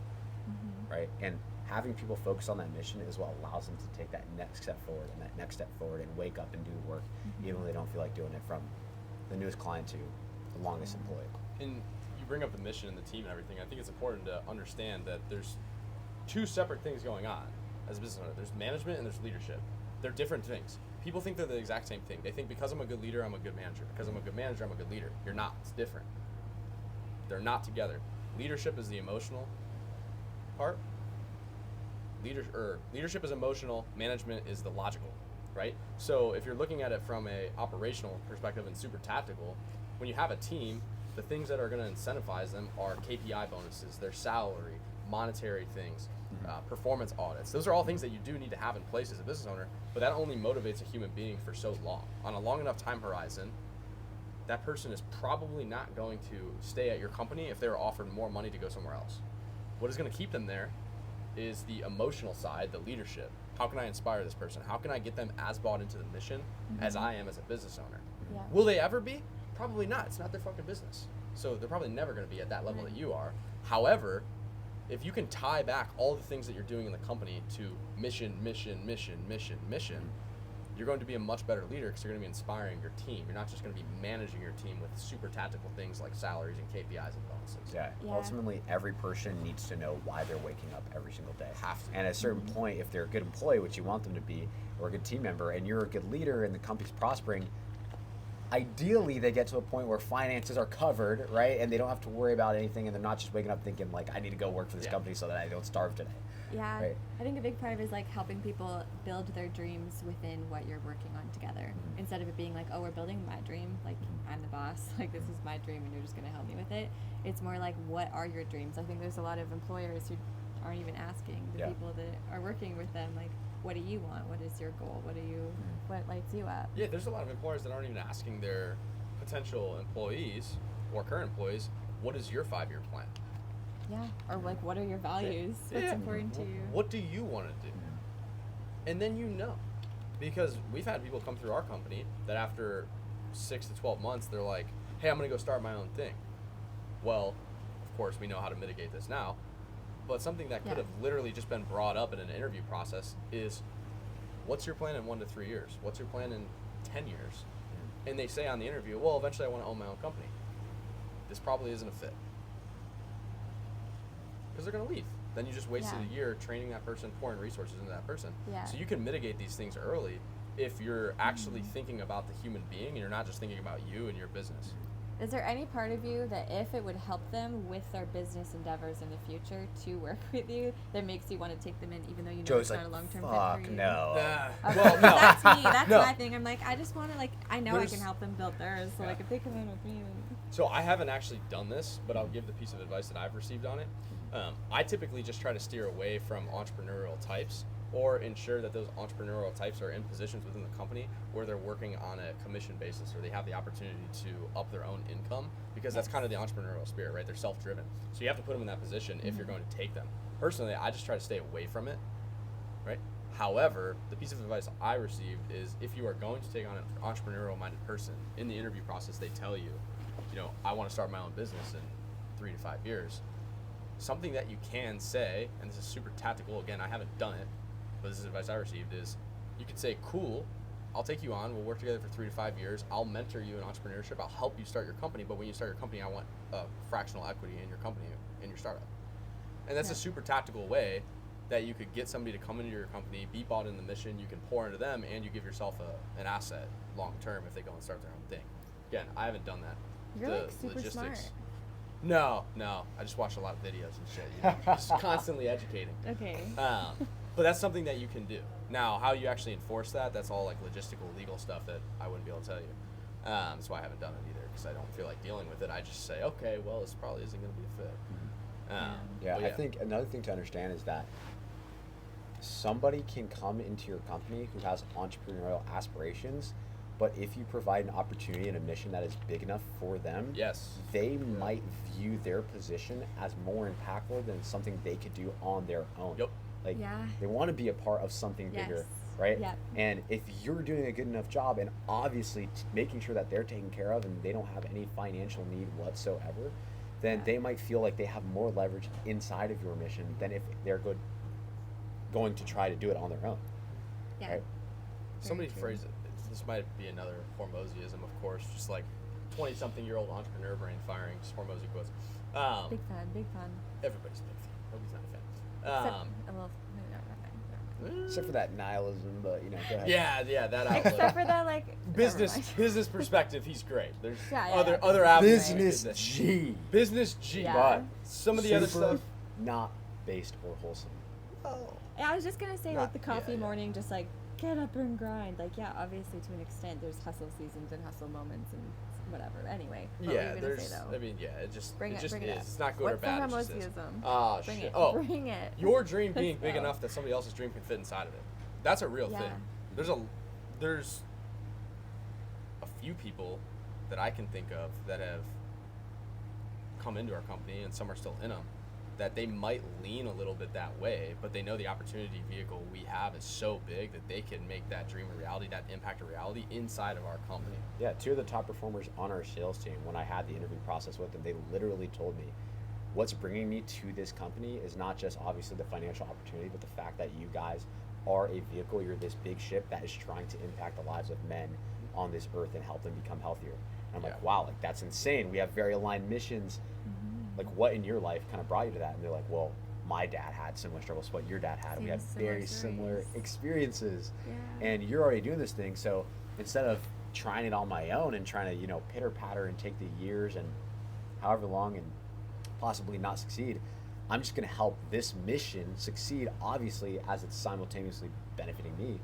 right? And having people focus on that mission is what allows them to take that next step forward and wake up and do the work, even when they don't feel like doing it, from the newest client to the longest employee. And you bring up the mission and the team and everything. I think it's important to understand that there's two separate things going on as a business owner. There's management and there's leadership. They're different things. People think they're the exact same thing. They think because I'm a good leader, I'm a good manager. Because I'm a good manager, I'm a good leader. You're not. It's different. They're not together. Leadership is the emotional part. Leadership is emotional. Management is the logical, right? So if you're looking at it from a operational perspective and super tactical, when you have a team, the things that are going to incentivize them are KPI bonuses, their salary, monetary things, performance audits. Those are all things that you do need to have in place as a business owner, but that only motivates a human being for so long. On a long enough time horizon, that person is probably not going to stay at your company if they're offered more money to go somewhere else. What is going to keep them there is the emotional side, the leadership. How can I inspire this person? How can I get them as bought into the mission as I am as a business owner? Yeah. Will they ever be? Probably not. It's not their fucking business. So they're probably never going to be at that level that you are. However, if you can tie back all the things that you're doing in the company to mission, you're going to be a much better leader because you're going to be inspiring your team. You're not just going to be managing your team with super tactical things like salaries and KPIs and bonuses. Yeah. Ultimately, every person needs to know why they're waking up every single day. Have to. And at a certain point, if they're a good employee, which you want them to be, or a good team member, and you're a good leader and the company's prospering, ideally they get to a point where finances are covered, right? And they don't have to worry about anything, and they're not just waking up thinking, like, I need to go work for this company so that I don't starve today. Yeah, right? I think a big part of it is like helping people build their dreams within what you're working on together. Instead of it being like, oh, we're building my dream, like I'm the boss, like this is my dream and you're just going to help me with it. It's more like, what are your dreams? I think there's a lot of employers who aren't even asking the people that are working with them, like, what do you want? What is your goal? What lights you up? Yeah, there's a lot of employers that aren't even asking their potential employees or current employees, what is your 5-year plan? Yeah, or like, what are your values? What's important to you? What do you want to do? And then Because we've had people come through our company that after 6 to 12 months, they're like, hey, I'm going to go start my own thing. Well, of course, we know how to mitigate this now. But something that could have literally just been brought up in an interview process is, what's your plan in 1 to 3 years? What's your plan in 10 years? And they say on the interview, well, eventually I want to own my own company. This probably isn't a fit. Because they're going to leave. Then you just wasted a year training that person, pouring resources into that person. Yeah. So you can mitigate these things early if you're actually thinking about the human being and you're not just thinking about you and your business. Is there any part of you that if it would help them with their business endeavors in the future to work with you, that makes you want to take them in, even though you know Joe's it's like, not a long-term fuck fit for you? no. Okay, Well, no. that's me. That's No. my thing. I'm like, I just want to, like, I know There's- I can help them build theirs. So, like, if they come in with me, then... So I haven't actually done this, but I'll give the piece of advice that I've received on it. I typically just try to steer away from entrepreneurial types or ensure that those entrepreneurial types are in positions within the company where they're working on a commission basis or they have the opportunity to up their own income, because that's kind of the entrepreneurial spirit, right? They're self-driven. So you have to put them in that position if you're going to take them. Personally, I just try to stay away from it, right? However, the piece of advice I received is if you are going to take on an entrepreneurial-minded person, in the interview process they tell you, you know, I want to start my own business in 3 to 5 years. Something that you can say, and this is super tactical, again, I haven't done it, but this is advice I received, is you could say, cool, I'll take you on, we'll work together for 3 to 5 years, I'll mentor you in entrepreneurship, I'll help you start your company, but when you start your company, I want fractional equity in your company, in your startup. And that's a super tactical way that you could get somebody to come into your company, be bought in the mission, you can pour into them, and you give yourself an asset long term if they go and start their own thing. Again, I haven't done that. You're, like, super smart. No, I just watch a lot of videos and shit. You know? Just constantly educating. Okay. But that's something that you can do. Now, how you actually enforce that, that's all like logistical, legal stuff that I wouldn't be able to tell you. That's why I haven't done it either, because I don't feel like dealing with it. I just say, okay, well, this probably isn't going to be a fit. I think another thing to understand is that somebody can come into your company who has entrepreneurial aspirations, but if you provide an opportunity and a mission that is big enough for them, they might view their position as more impactful than something they could do on their own. Like, they want to be a part of something bigger, right? And if you're doing a good enough job and obviously making sure that they're taken care of and they don't have any financial need whatsoever, then they might feel like they have more leverage inside of your mission than if they're going to try to do it on their own. Right? Somebody phrased it. This might be another Hormozyism, of course, just like 20-something-year-old entrepreneur brain firing, just Hormozy quotes. Big fan. Everybody's a big fan. Nobody's not a fan. Except for that nihilism, but go ahead. Yeah, that outlook. Except for that, like, business perspective, he's great. There's Yeah. other avenues. Business G. Business G. Yeah. But some of the other stuff, not based or wholesome. I was just gonna say, like, the coffee yeah. morning, just like get up and grind. Like, obviously to an extent, there's hustle seasons and hustle moments and whatever. Anyway, what were you gonna say, though? I mean, it just Bring is. it up. It's not good or What's bad. the It just is. Hormozyism? Shit. Bring it. Your dream being Let's big go. enough that somebody else's dream can fit inside of it. That's a real thing. There's a few people that I can think of that have come into our company, and some are still in them, that they might lean a little bit that way, but they know the opportunity vehicle we have is so big that they can make that dream a reality, that impact a reality inside of our company. Yeah, 2 of the top performers on our sales team, when I had the interview process with them, they literally told me, what's bringing me to this company is not just obviously the financial opportunity, but the fact that you guys are a vehicle, you're this big ship that is trying to impact the lives of men on this earth and help them become healthier. And I'm like, wow, like that's insane. We have very aligned missions. Like, what in your life kind of brought you to that? And they're like, well, my dad had similar struggles to what your dad had. We had very similar experiences. And you're already doing this thing. So instead of trying it on my own and trying to, pitter patter and take the years and however long and possibly not succeed, I'm just going to help this mission succeed, obviously, as it's simultaneously benefiting me.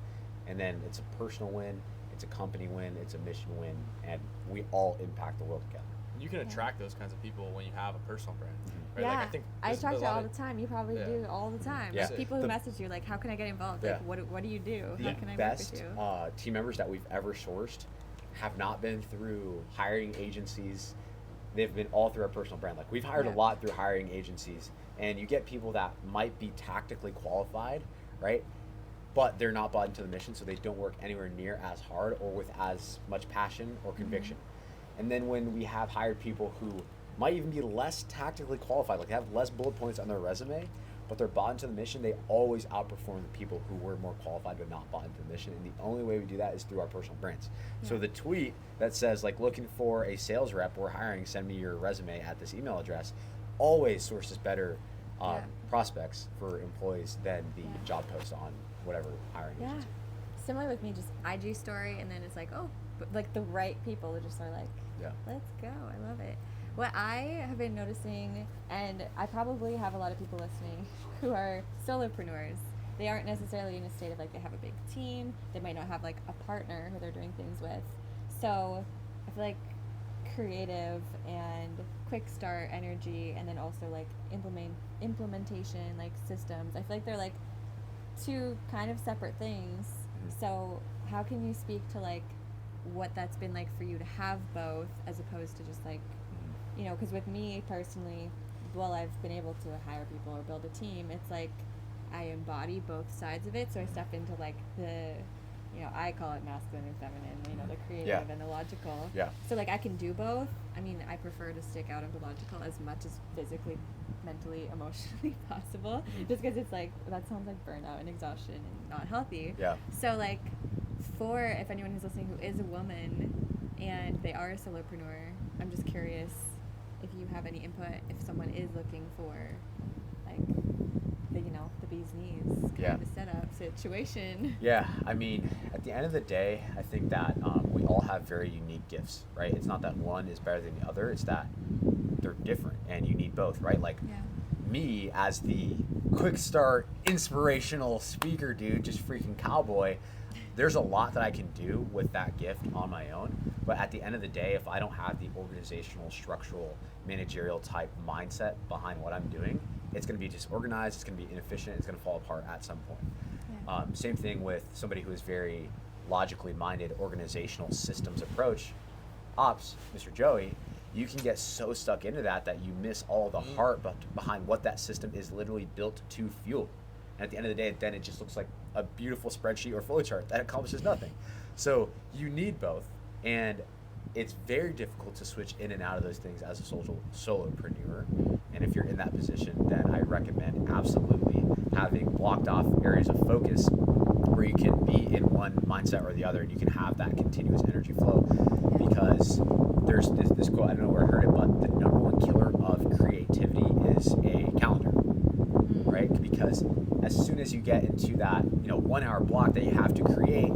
And then it's a personal win, it's a company win, it's a mission win, and we all impact the world together. You can attract those kinds of people when you have a personal brand. Right? Yeah, like, I think I talk to all the time. You probably do all the time. Yeah. Like, people who message you, like, how can I get involved? Like, what do you do? How can I work with you? Best team members that we've ever sourced have not been through hiring agencies. They've been all through our personal brand. Like, we've hired a lot through hiring agencies, and you get people that might be tactically qualified, right? but they're not bought into the mission, so they don't work anywhere near as hard or with as much passion or conviction. And then when we have hired people who might even be less tactically qualified, like they have less bullet points on their resume, but they're bought into the mission, they always outperform the people who were more qualified but not bought into the mission. And the only way we do that is through our personal brands. So the tweet that says, like, looking for a sales rep, we're hiring, send me your resume at this email address, always sources better prospects for employees than the job post on whatever hiring agency. Similar with me, just IG story, and then it's like, oh, but like the right people just are like, let's go. I love it. What I have been noticing, and I probably have a lot of people listening who are solopreneurs. They aren't necessarily in a state of like they have a big team. They might not have like a partner who they're doing things with. So I feel like creative and quick start energy, and then also like implementation, like systems. I feel like they're like two kind of separate things. So how can you speak to like what that's been like for you to have both, as opposed to just like, you know, because with me personally, while I've been able to hire people or build a team, it's like I embody both sides of it. So I step into like the, you know, I call it masculine and feminine, you know, the creative and the logical. So like I can do both. I mean, I prefer to stick out of the logical as much as physically, mentally, emotionally possible, just because it's like, that sounds like burnout and exhaustion and not healthy. So like, for if anyone who's listening who is a woman and they are a solopreneur, I'm just curious if you have any input if someone is looking for like the, you know, the bee's knees kind of setup situation. I mean, at the end of the day, I think that we all have very unique gifts, right? It's not that one is better than the other, it's that they're different and you need both, right? Like me as the quick start inspirational speaker dude, just freaking cowboy, there's a lot that I can do with that gift on my own. But at the end of the day, if I don't have the organizational, structural, managerial type mindset behind what I'm doing, it's going to be disorganized, it's going to be inefficient, it's going to fall apart at some point. Same thing with somebody who is very logically minded, organizational systems approach. Ops, Mr. Joey, you can get so stuck into that you miss all the heart behind what that system is literally built to fuel. And at the end of the day, then it just looks like a beautiful spreadsheet or flowchart that accomplishes nothing. So you need both, and it's very difficult to switch in and out of those things as a solopreneur. And if you're in that position, then I recommend absolutely having blocked off areas of focus where you can be in one mindset or the other, and you can have that continuous energy flow. Because there's this quote, I don't know where I heard it, but the number one killer of creativity is a calendar, right? Because as soon as you get into that, 1 hour block that you have to create,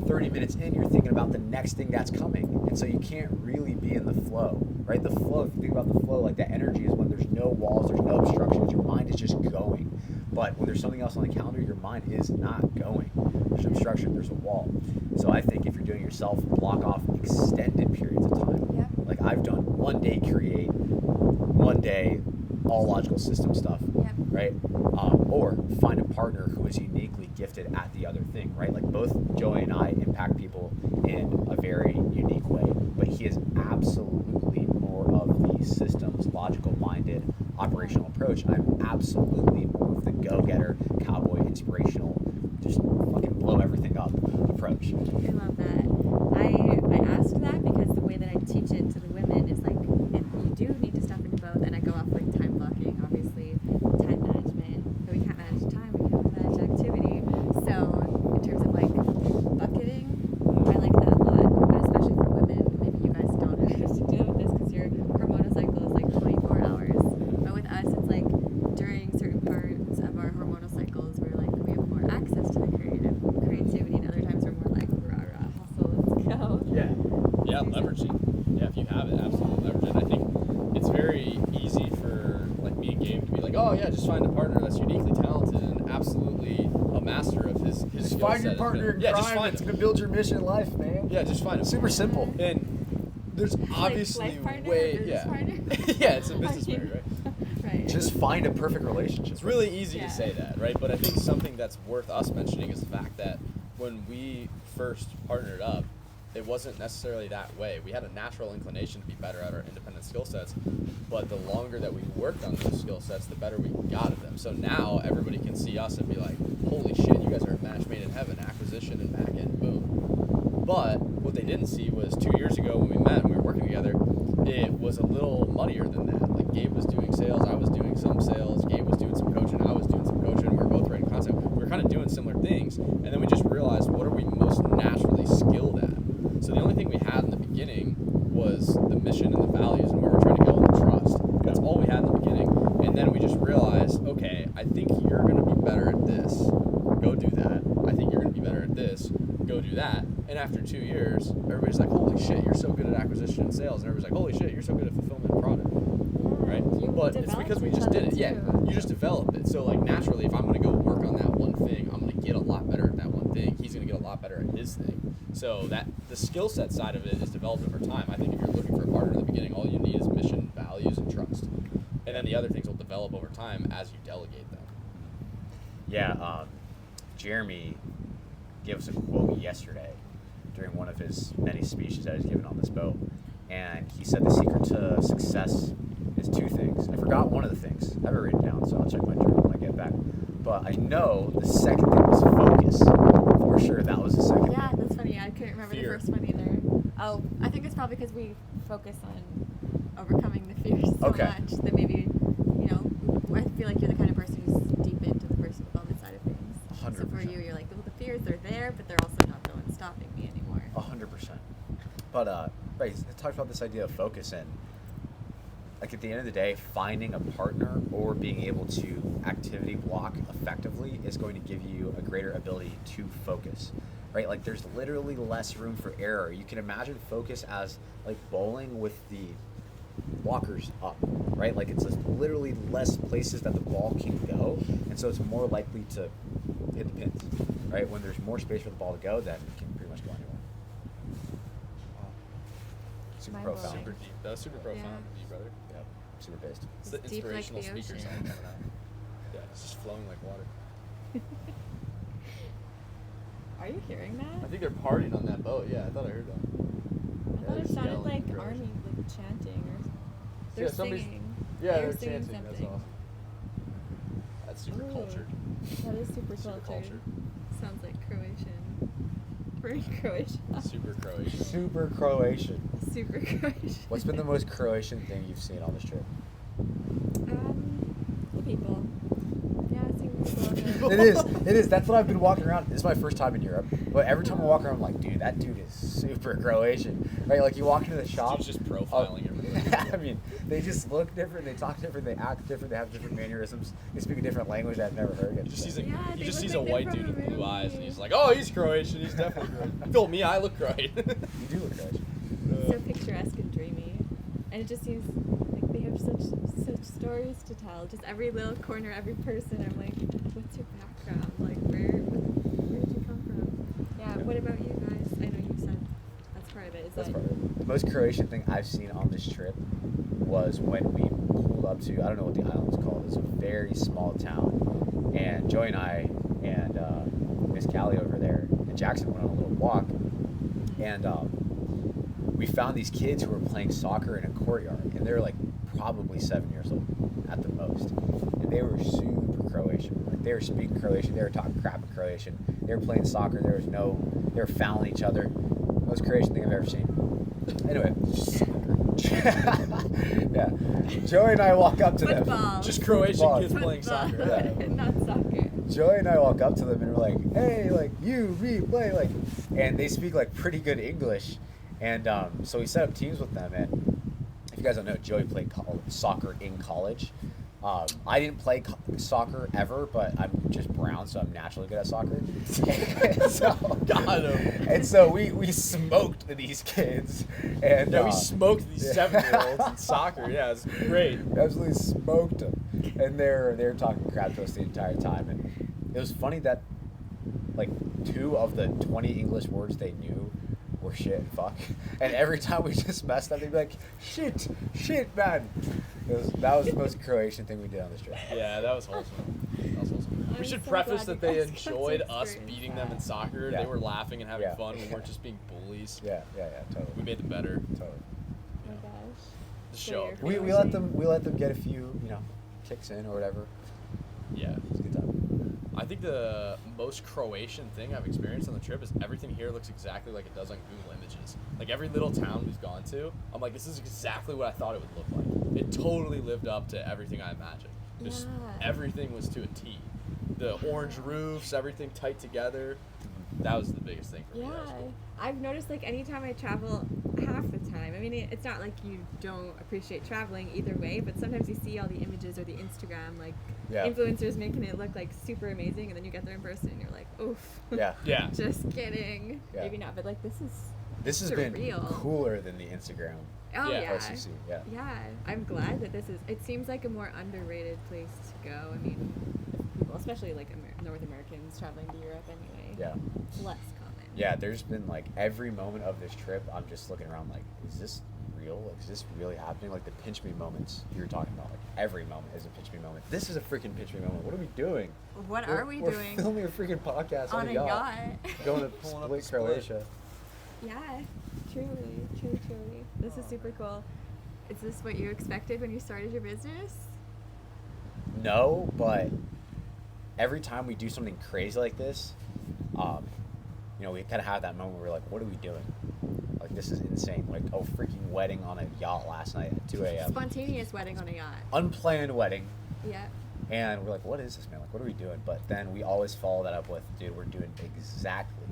30 minutes in, you're thinking about the next thing that's coming. And so you can't really be in the flow, right? The flow, if you think about the flow, like that energy is when there's no walls, there's no obstructions, your mind is just going. But when there's something else on the calendar, your mind is not going. There's an obstruction, there's a wall. So I think if you're doing it yourself, block off extended periods of time. Like I've done 1 day create, 1 day all logical system stuff, right? Or find a partner who is uniquely gifted at the other thing, right? Like both Joey and I impact people in a very unique way, but he is absolutely more of the systems, logical-minded, operational approach. I'm absolutely more of the go-getter, cowboy, inspirational, just fucking blow everything up approach. I love that. I asked that because the way that I teach it to the women is like, you do need to step into both, and I go off like time blocking, obviously, time management, but we can't manage time, we can manage activity. So in terms of like bucketing, I like that a lot, but especially for women, maybe you guys don't have to deal with this because your hormonal cycle is like 24 hours, but with us it's like during certain parts of our hormonal cycles we have more access to the creativity, and other times we're more like rah hustle, let's go. Leveraging. If you have it, absolutely leverage it. I think it's very easy for like me and Gabe to be like, oh yeah, just find a partner that's uniquely talented and absolutely a master of his just find your partner in crime that's going to build your mission in life, man. Just find him. Super simple. And there's obviously like life partner, way partner? It's a business partner, right? Just find a perfect relationship. It's really easy to say that, right? But I think something that's worth us mentioning is the fact that when we first partnered up, it wasn't necessarily that way. We had a natural inclination to be better at our independent skill sets, but the longer that we worked on those skill sets, the better we got at them. So now everybody can see us and be like, holy shit, you guys are a match made in heaven, acquisition and back end, boom. But what they didn't see was 2 years ago when we met and we were working together, it was a little muddier than that. Like Gabe was doing sales, I was doing some sales, Gabe was doing some coaching, I was doing some coaching, we were both writing content. We were kind of doing similar things, and then we just realized, what are we most naturally skilled at? So the only thing we had in the beginning was the mission and the values and where we're trying to go and the trust. That's all we had in the beginning. And then we just realized, okay, I think you're going to be better at this. Go do that. I think you're going to be better at this. Go do that. And after 2 years, everybody's like, holy shit, you're so good at acquisition and sales. And everybody's like, holy shit, you're so good at fulfillment and product. Right? But it's because we just did it. Yeah, you just developed it. So like naturally, if I'm going to go work on that one thing, I'm going to get a lot better at that one thing. He's going to get a lot better at his thing. So that the skill set side of it is developed over time. I think if you're looking for a partner in the beginning, all you need is mission, values, and trust. And then the other things will develop over time as you delegate them. Yeah, Jeremy gave us a quote yesterday during one of his many speeches that he's given on this boat. And he said the secret to success is two things. I forgot one of the things. I have it written down, so I'll check my journal when I get back. But I know the second thing was focus. For sure, that was the second Yeah, thing. that's funny. I couldn't remember Fear. the first one either. Oh, I think it's probably because we focus on overcoming the fears so Okay. much that maybe, you know, I feel like you're the kind of person who's deep into the personal development side of things. So for 100%. you, you're like, well, the fears are there, but they're also not the ones stopping me anymore. 100%. But right, he talked about this idea of focus, and like at the end of the day, finding a partner or being able to activity block effectively is going to give you a greater ability to focus, right? Like there's literally less room for error. You can imagine focus as like bowling with the blockers up, right? Like it's just literally less places that the ball can go, and so it's more likely to hit the pins, right? When there's more space for the ball to go, then it can pretty much go anywhere. Super Mind profound. blowing. Super deep. That was super profound, Yeah. you brother. Yep. Super based. It's the It's deep like inspirational the speaker ocean. sound coming out. Yeah, it's just flowing like water. Are you hearing that? I think they're partying on that boat. Yeah, I thought I heard that. I thought they're it sounded yelling like in army, Croatian. like chanting or they're Yeah, somebody's- singing. Yeah, They're they're singing chanting. That's something. awesome. That's super Ooh. cultured. That is super Super cultured. cultured. Sounds like Croatian. We're in Croatia. Super Croatian. Super Croatian. Super Croatian. What's been the most Croatian thing you've seen on this trip? The people. Yeah, seeing people. It is. That's what I've been walking around. This is my first time in Europe, but every time I walk around, I'm like, dude, that dude is super Croatian, right? Like you walk into the shop. Dude's just profiling everybody. I mean, they just look different. They talk different. They act different. They have different mannerisms. They speak a different language that I've never heard. He just sees a, Yeah, he they just look sees like a white they're dude from with a blue eyes, and movie. he's like, "Oh, he's Croatian. He's definitely Croatian." Phil, me, I look Croatian. You do look Croatian. So picturesque and dreamy, and it just seems like they have such stories to tell. Just every little corner, every person. I'm like, what's your background? Like, where did you come from? Yeah. What about you guys? I know you said that's part of it. Is That's that part of it. The most Croatian thing I've seen on this trip was when we pulled up to, I don't know what the island's called. It's a very small town. And Joey and I and Miss Callie over there and Jackson went on a little walk. And we found these kids who were playing soccer in a courtyard. And they were like probably 7 years old at the most. And they were super Croatian. Like they were speaking Croatian. They were talking crap in Croatian. They were playing soccer. They were fouling each other. Most Croatian thing I've ever seen. Anyway. Yeah. Joey and I walk up to them. football? Just Croatian Football. kids playing soccer. Yeah. Not soccer. Joey and I walk up to them and we're like, hey, like, you, me, play, like, and they speak, like, pretty good English. And so we set up teams with them. And if you guys don't know, Joey played soccer in college. I didn't play soccer ever, but I'm just brown, so I'm naturally good at soccer. And so, Got him. And so we smoked these kids. And Yeah, we smoked these yeah. 7-year-olds in soccer. Yeah, it's great. We absolutely smoked them, and they're talking crap to us the entire time. And it was funny that like 2 of the 20 English words they knew were shit and fuck, and every time we just messed up, they'd be like, shit, man. That was the most Croatian thing we did on this trip. Yeah, that was wholesome. That was wholesome. I'm We should so preface glad that you they guys got to enjoyed us experience beating them in that. soccer. Yeah. They were laughing and having Yeah. fun. We weren't just being bullies. Yeah, totally. We made them better. Totally. Oh my gosh. Just So show you're up. We let them get a few kicks in or whatever. Yeah. It was a good time. I think the most Croatian thing I've experienced on the trip is everything here looks exactly like it does on Google Images. Like every little town we've gone to, I'm like, this is exactly what I thought it would look like. It totally lived up to everything I imagined. Just everything was to a T. The orange roofs, everything tight together. That was the biggest thing for me. That was cool. I've noticed like anytime I travel, half the time, I mean, it's not like you don't appreciate traveling either way, but sometimes you see all the images or the Instagram, like influencers making it look like super amazing, and then you get there in person and you're like, oof. Yeah. Just kidding. Yeah. Maybe not, but like this has surreal. been cooler than the Instagram. Oh yeah. Posts you see. Yeah. I'm glad that it seems like a more underrated place to go. I mean, people, especially like North Americans traveling to Europe anyway. Yeah. It's less common. Yeah, there's been like every moment of this trip, I'm just looking around like, is this real? Like, is this really happening? Like the pinch me moments you were talking about, like every moment is a pinch me moment. This is a freaking pinch me moment. What are we doing? What are we doing? We're filming a freaking podcast on a yacht. Going to Split, Croatia. Yeah, truly. This is super cool. Is this what you expected when you started your business? No, but every time we do something crazy like this, we kind of have that moment where we're like, what are we doing? Like, this is insane. Like, freaking wedding on a yacht last night at 2 a.m. Spontaneous wedding on a yacht. Unplanned wedding. Yeah. And we're like, what is this, man? Like, what are we doing? But then we always follow that up with, dude, we're doing exactly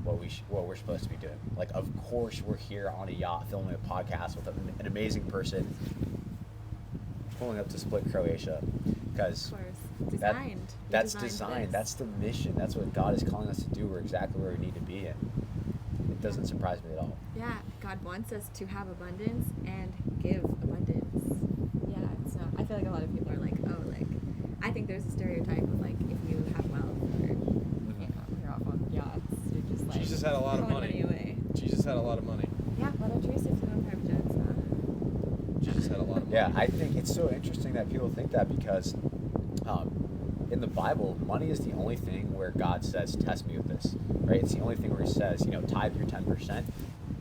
what we're supposed to be doing. Like, of course, we're here on a yacht filming a podcast with an amazing person pulling up to Split, Croatia. Because that's designed. That's the mission. That's what God is calling us to do. We're exactly where we need to be, and it doesn't surprise me at all. Yeah, God wants us to have abundance and give abundance. Yeah, it's not. I feel like a lot of people are like, I think there's a stereotype of like if you have wealth or you're off on yachts, you're just like Jesus had a lot of money. Jesus had a lot of money. Yeah, a lot of trees sitting on private jets. Jesus had a lot of money. Yeah, I think it's so interesting that people think that because in the Bible, money is the only thing where God says, test me with this, right? It's the only thing where he says, tithe your 10%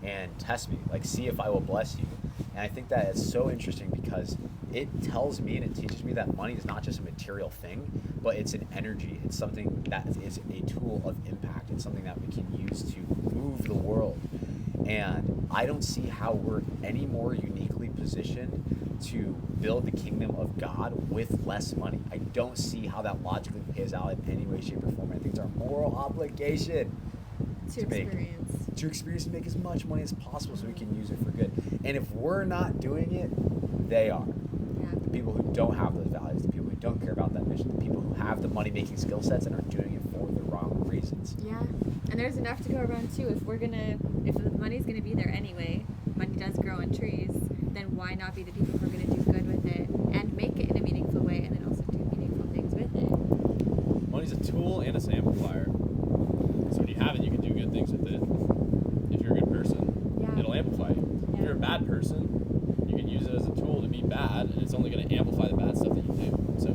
and test me, like see if I will bless you. And I think that it's so interesting because it tells me and it teaches me that money is not just a material thing, but it's an energy. It's something that is a tool of impact. It's something that we can use to move the world. And I don't see how we're any more uniquely positioned to build the kingdom of God with less money. I don't see how that logically plays out in any way, shape, or form. I think it's our moral obligation to experience and make as much money as possible so we can use it for good. And if we're not doing it, they are. Yeah. The people who don't have those values, the people who don't care about that mission, the people who have the money-making skill sets and are doing it for the wrong reasons. Yeah, and there's enough to go around too. If the money's gonna be there anyway, money does grow on trees, then why not be the people who are gonna do good with it and make it in a meaningful way and then also do meaningful things with it? Money's a tool and it's an amplifier. So when you have it, you can do good things with it. If you're a good person, it'll amplify you. If you're a bad person, you can use it as a tool to be bad, and it's only going to amplify the bad stuff that you do. So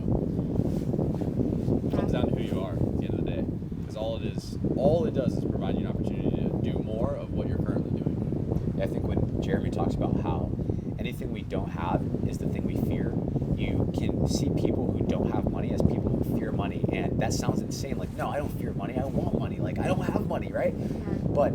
it comes down to who you are at the end of the day. Because all it does is provide you an opportunity to do more of what you're currently doing. I think when Jeremy talks about how anything we don't have is the thing we fear, you can see people who don't have money as people who fear money, and that sounds insane. Like, no, I don't fear money. I want money. Like, I don't have money, right? But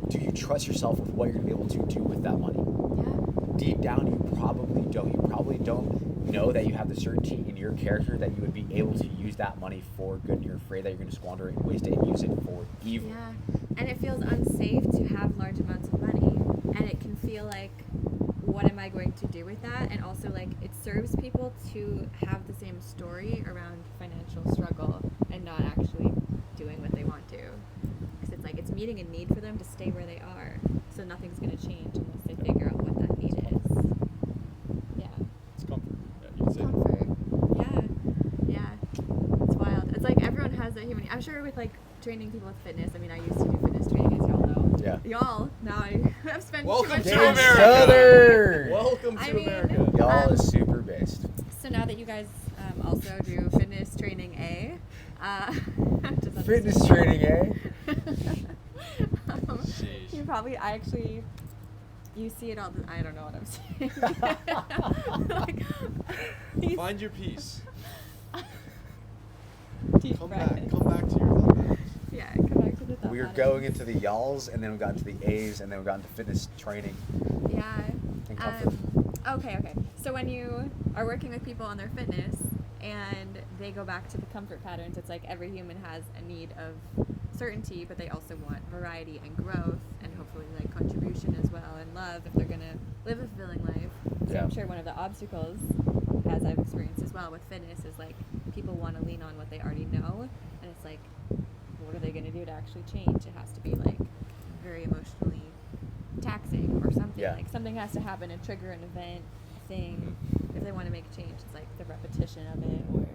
do you trust yourself with what you're going to be able to do with that money? Yeah. Deep down, you probably don't. You probably don't know that you have the certainty in your character that you would be able to use that money for good, and you're afraid that you're going to squander it and waste it and use it for evil. Yeah, and it feels unsafe to have large amounts of money, and it can feel like, what am I going to do with that? And also, like, it serves people to have the same story around financial struggle and not actually doing what they want to. Because it's like, it's meeting a need for them to stay where they are. So nothing's going to change unless they figure out what that need is. Yeah. It's comfort. Yeah, you can say Comfort. Yeah. It's wild. It's like everyone has that human. I'm sure with like training people with fitness. I mean, I used to do fitness training, as y'all know. Yeah. Y'all. Now I've spent Welcome too to much time. America. Southern. Welcome to America. Y'all is super based. So now that you guys also do fitness training A, Fitness training, eh? you probably, you see it all the, I don't know what I'm saying. Find your peace. Do deep Come breath. back to your thought. Yeah, come back to the thought We were patterns. going into the y'alls, and then we got into the A's, and then we got into fitness training. Yeah. And comfort. Okay. So when you are working with people on their fitness and they go back to the comfort patterns, it's like every human has a need of certainty, but they also want variety and growth and hopefully like contribution as well and love if they're going to live a fulfilling life. So Yeah. I'm sure one of the obstacles, as I've experienced as well with fitness, is like people want to lean on what they already know, and it's like, what are they going to do to actually change? It has to be like very emotionally taxing or something. Yeah. Like something has to happen and trigger an event, a thing. If they want to make a change, it's like the repetition of it or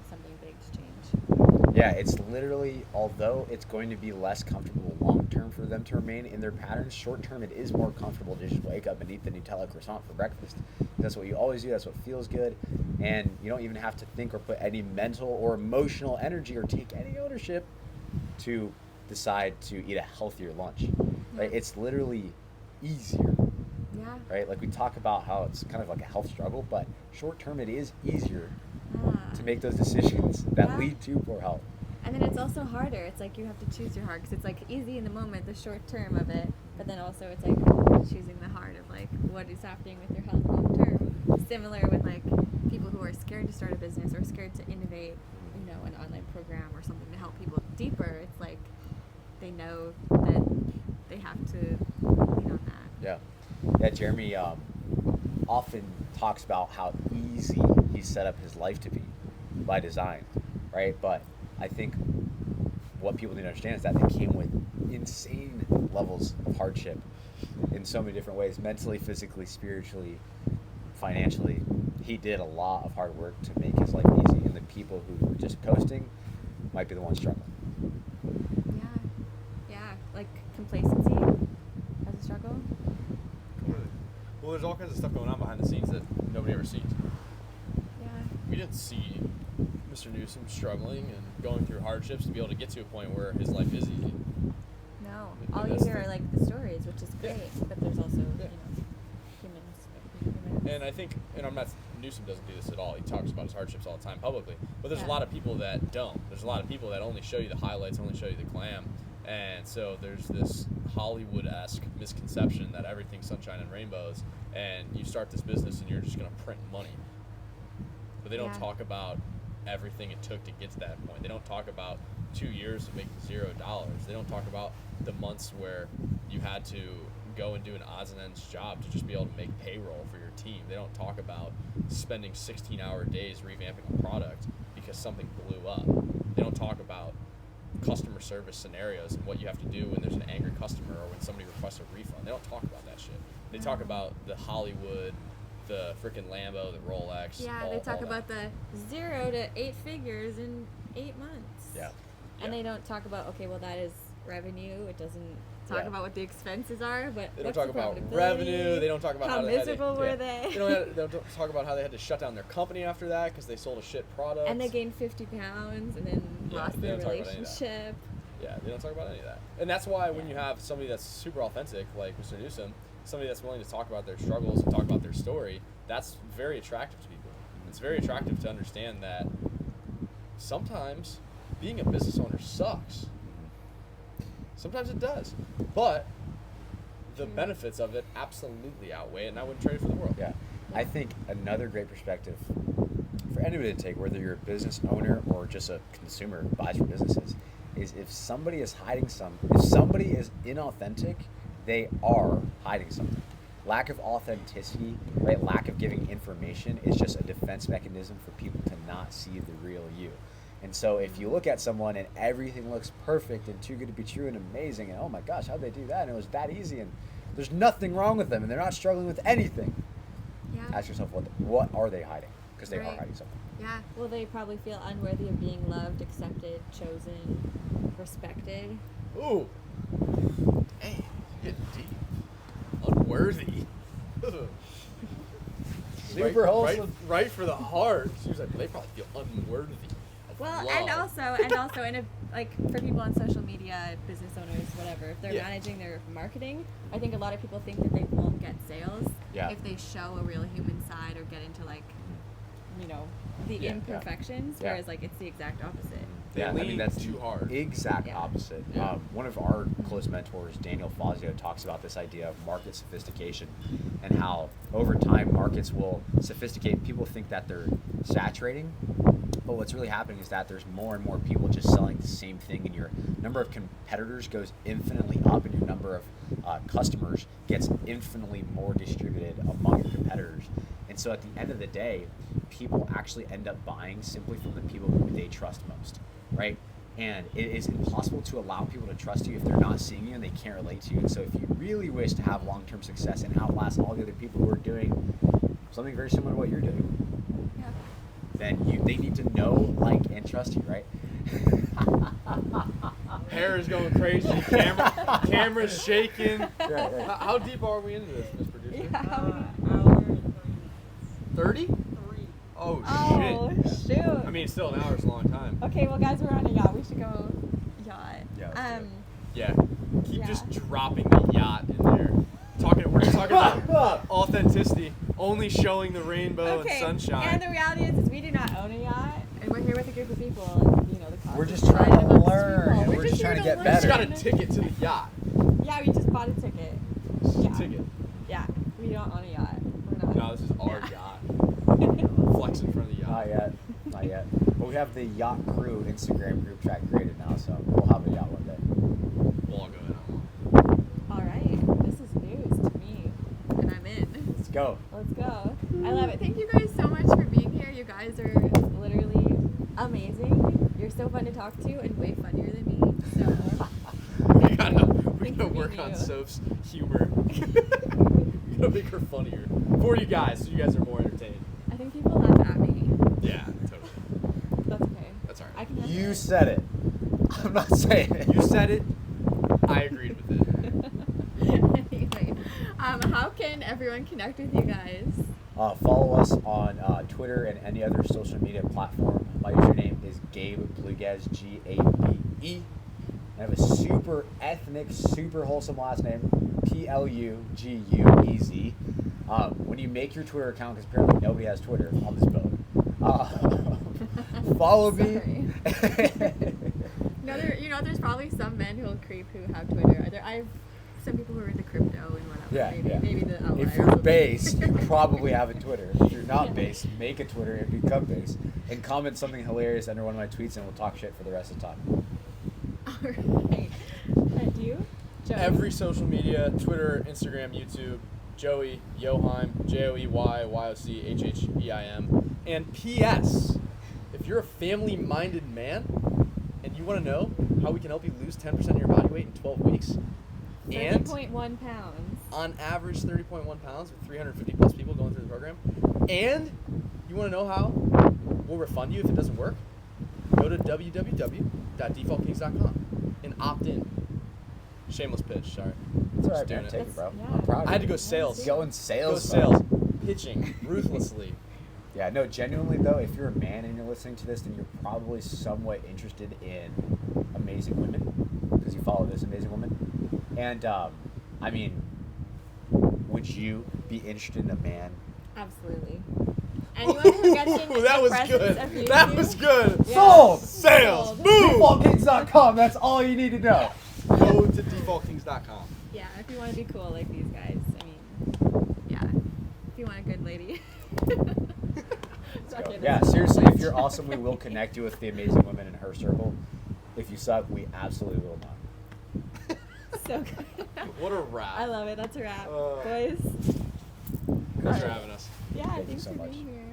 something big to change. Yeah, it's literally, although it's going to be less comfortable long term for them to remain in their patterns, short term it is more comfortable to just wake up and eat the Nutella croissant for breakfast. That's what you always do, that's what feels good, and you don't even have to think or put any mental or emotional energy or take any ownership to decide to eat a healthier lunch. Right? Yeah. It's literally easier. Yeah. Right? Like we talk about how it's kind of like a health struggle, but short term it is easier to make those decisions that Yeah. lead to poor health. And then it's also harder. It's like you have to choose your heart because it's like easy in the moment, the short term of it, but then also it's like choosing the heart of like what is happening with your health long term. Similar with like people who are scared to start a business or scared to innovate, you know, an online program or something to help people deeper. It's like they know that they have to lean on that. Yeah, Jeremy often talks about how easy he set up his life to be by design, right? But I think what people need to understand is that it came with insane levels of hardship in so many different ways, mentally, physically, spiritually, financially. He did a lot of hard work to make his life easy, and the people who were just coasting might be the ones struggling. Yeah, like complacency as a struggle. Well, there's all kinds of stuff going on behind the scenes that nobody ever sees. Yeah. We didn't see Mr. Newsom struggling and going through hardships to be able to get to a point where his life is easy. No. And All you that's hear the- are like the stories, which is Yeah. great, but there's also, Yeah. humans. And I think, and I'm not, Newsom doesn't do this at all. He talks about his hardships all the time publicly. But there's Yeah. a lot of people that don't. There's a lot of people that only show you the highlights, only show you the glam. And so there's this Hollywood-esque misconception that everything's sunshine and rainbows, and you start this business and you're just going to print money. But they don't Yeah. talk about everything it took to get to that point. They don't talk about 2 years of making $0. They don't talk about the months where you had to go and do an odds and ends job to just be able to make payroll for your team. They don't talk about spending 16-hour days revamping a product because something blew up. They don't talk about customer service scenarios and what you have to do when there's an angry customer or when somebody requests a refund. They don't talk about that shit. They talk about the Hollywood, the freaking Lambo, the Rolex. Yeah, all, they talk all about that. the 0 to 8 figures in 8 months. Yeah. And Yeah. they don't talk about, okay, well, that is revenue. It doesn't talk Yeah. about what the expenses are, but They don't what's talk the about profitability? revenue. They don't talk about how how they had to- miserable were yeah. they? They don't talk about how they had to shut down their company after that because they sold a shit product. And they gained 50 pounds and then Yeah, lost they their don't talk about any of that. relationship. Yeah, they don't talk about any of that. And that's why when Yeah. you have somebody that's super authentic, like Mr. Newsom, somebody that's willing to talk about their struggles and talk about their story, that's very attractive to people. It's very attractive to understand that sometimes being a business owner sucks. Sometimes it does. But the benefits of it absolutely outweigh it, and I wouldn't trade it for the world. Yeah. I think another great perspective for anybody to take, whether you're a business owner or just a consumer who buys from businesses, is if somebody is if somebody is inauthentic, they are hiding something. Lack of authenticity, right? Lack of giving information is just a defense mechanism for people to not see the real you. And so if you look at someone and everything looks perfect and too good to be true and amazing, and oh my gosh, how'd they do that? And it was that easy, and there's nothing wrong with them, and they're not struggling with anything. Yeah. Ask yourself, what are they hiding? Because they are Right. hiding something. Yeah. Well, they probably feel unworthy of being loved, accepted, chosen, respected. Ooh. Hey, getting deep. Unworthy. Super wholesome. Right for the heart. She was like, they probably feel unworthy. of Well, love. and also, in a, like for people on social media, business owners, whatever, if they're Yeah. managing their marketing, I think a lot of people think that they won't get sales Yeah. if they show a real human side or get into like, you know, the Yeah. imperfections. Yeah. Whereas like it's the exact opposite. They Yeah, I lean mean, that's too hard. Exact Yeah. opposite. Yeah. One of our close mentors, Daniel Fazio, talks about this idea of market sophistication and how over time markets will sophisticate. People think that they're saturating, but what's really happening is that there's more and more people just selling the same thing, and your number of competitors goes infinitely up, and your number of customers gets infinitely more distributed among your competitors. And so at the end of the day, people actually end up buying simply from the people who they trust most, right? And it is impossible to allow people to trust you if they're not seeing you and they can't relate to you. And so if you really wish to have long-term success and outlast all the other people who are doing something very similar to what you're doing, Yeah. then they need to know, like, and trust you, right? Hair is going crazy. Camera's shaking. Right. How deep are we into this, Miss Producer? Yeah. How many? Hour and 30? 3. Oh, Oh, shit. shoot. I mean, still an hour is a long time. Okay, well, guys, we're on a yacht. We should go yacht. Yeah, let's do it. Yeah. Keep Yeah. just dropping the yacht in there. We're talking about authenticity, only showing the rainbow Okay. and sunshine. And the reality is we do not own a yacht, and we're here with a group of people. And, the cost We're is just trying divided to amongst learn, people. and we're just trying to here get You just better. got a ticket to the yacht. Yeah, we just bought a ticket. Yeah. Ticket. Yeah, we don't own a yacht. We're not. No, this is our Yeah. yacht. Flex in front of the yacht. Not yet. But we have the Yacht Crew Instagram group chat created now, so we'll have a yacht one day. We'll all go in on one. All right, this is news to me, and I'm in. Let's go. Let's go. I love it. Thank you guys so much for being here. You guys are literally amazing. You're so fun to talk to and way funnier than me. So We gotta Thanks for work being on you. Soph's humor. We gotta make her funnier for you guys, so you guys are more entertained. I think people laugh at me. Yeah, totally. That's okay. That's alright. I can handle You it. said it. I'm not saying it. You said it. I agreed with it. Anyway, how can everyone connect with you guys? Follow us on Twitter and any other social media platform. My username is Gabe Pluguez, Gabe. I have a super ethnic, super wholesome last name, Pluguez. When you make your Twitter account, because apparently nobody has Twitter on this boat, follow me. There's probably some men who'll creep who have Twitter. I have some people who are into crypto and whatever. Yeah, maybe, yeah. maybe the outliers. If you're base, you probably have a Twitter. If you're not base, make a Twitter and become base. And comment something hilarious under one of my tweets, and we'll talk shit for the rest of the time. All right. And you? Joey? Every social media, Twitter, Instagram, YouTube, Joey, Yoheim, JoeyYochheim. And P.S. If you're a family-minded man and you want to know how we can help you lose 10% of your body weight in 12 weeks, and 30.1 pounds. on average 30.1 pounds with 350 plus people going through the program, and you want to know how we'll refund you if it doesn't work, go to www.defaultkings.com and opt in. Shameless pitch, sorry. It's all right, Just man. doing Take it. it, bro. Yeah. I'm proud of I had to you. go sales. Going sales. Go sales. Pitching ruthlessly. Yeah, no, genuinely though, if you're a man and you're listening to this, then you're probably somewhat interested in amazing women because you follow those amazing women. And I mean, would you be interested in a man? Absolutely. Anyone who gets in Ooh, that the was presence good. of you That two- was good. Yeah. Sold! Sales. Sold. Boom. DefaultKings.com. That's all you need to know. Go to defaultkings.com. Yeah, if you want to be cool like these guys. I mean, yeah. If you want a good lady. Let's go. Yeah, seriously, if you're awesome, we will connect you with the amazing women in her circle. If you suck, we absolutely will not. So good. What a wrap. I love it. That's a wrap. Uh, Boys. Thanks for having us. Yeah, Thank you thanks so for much. being here.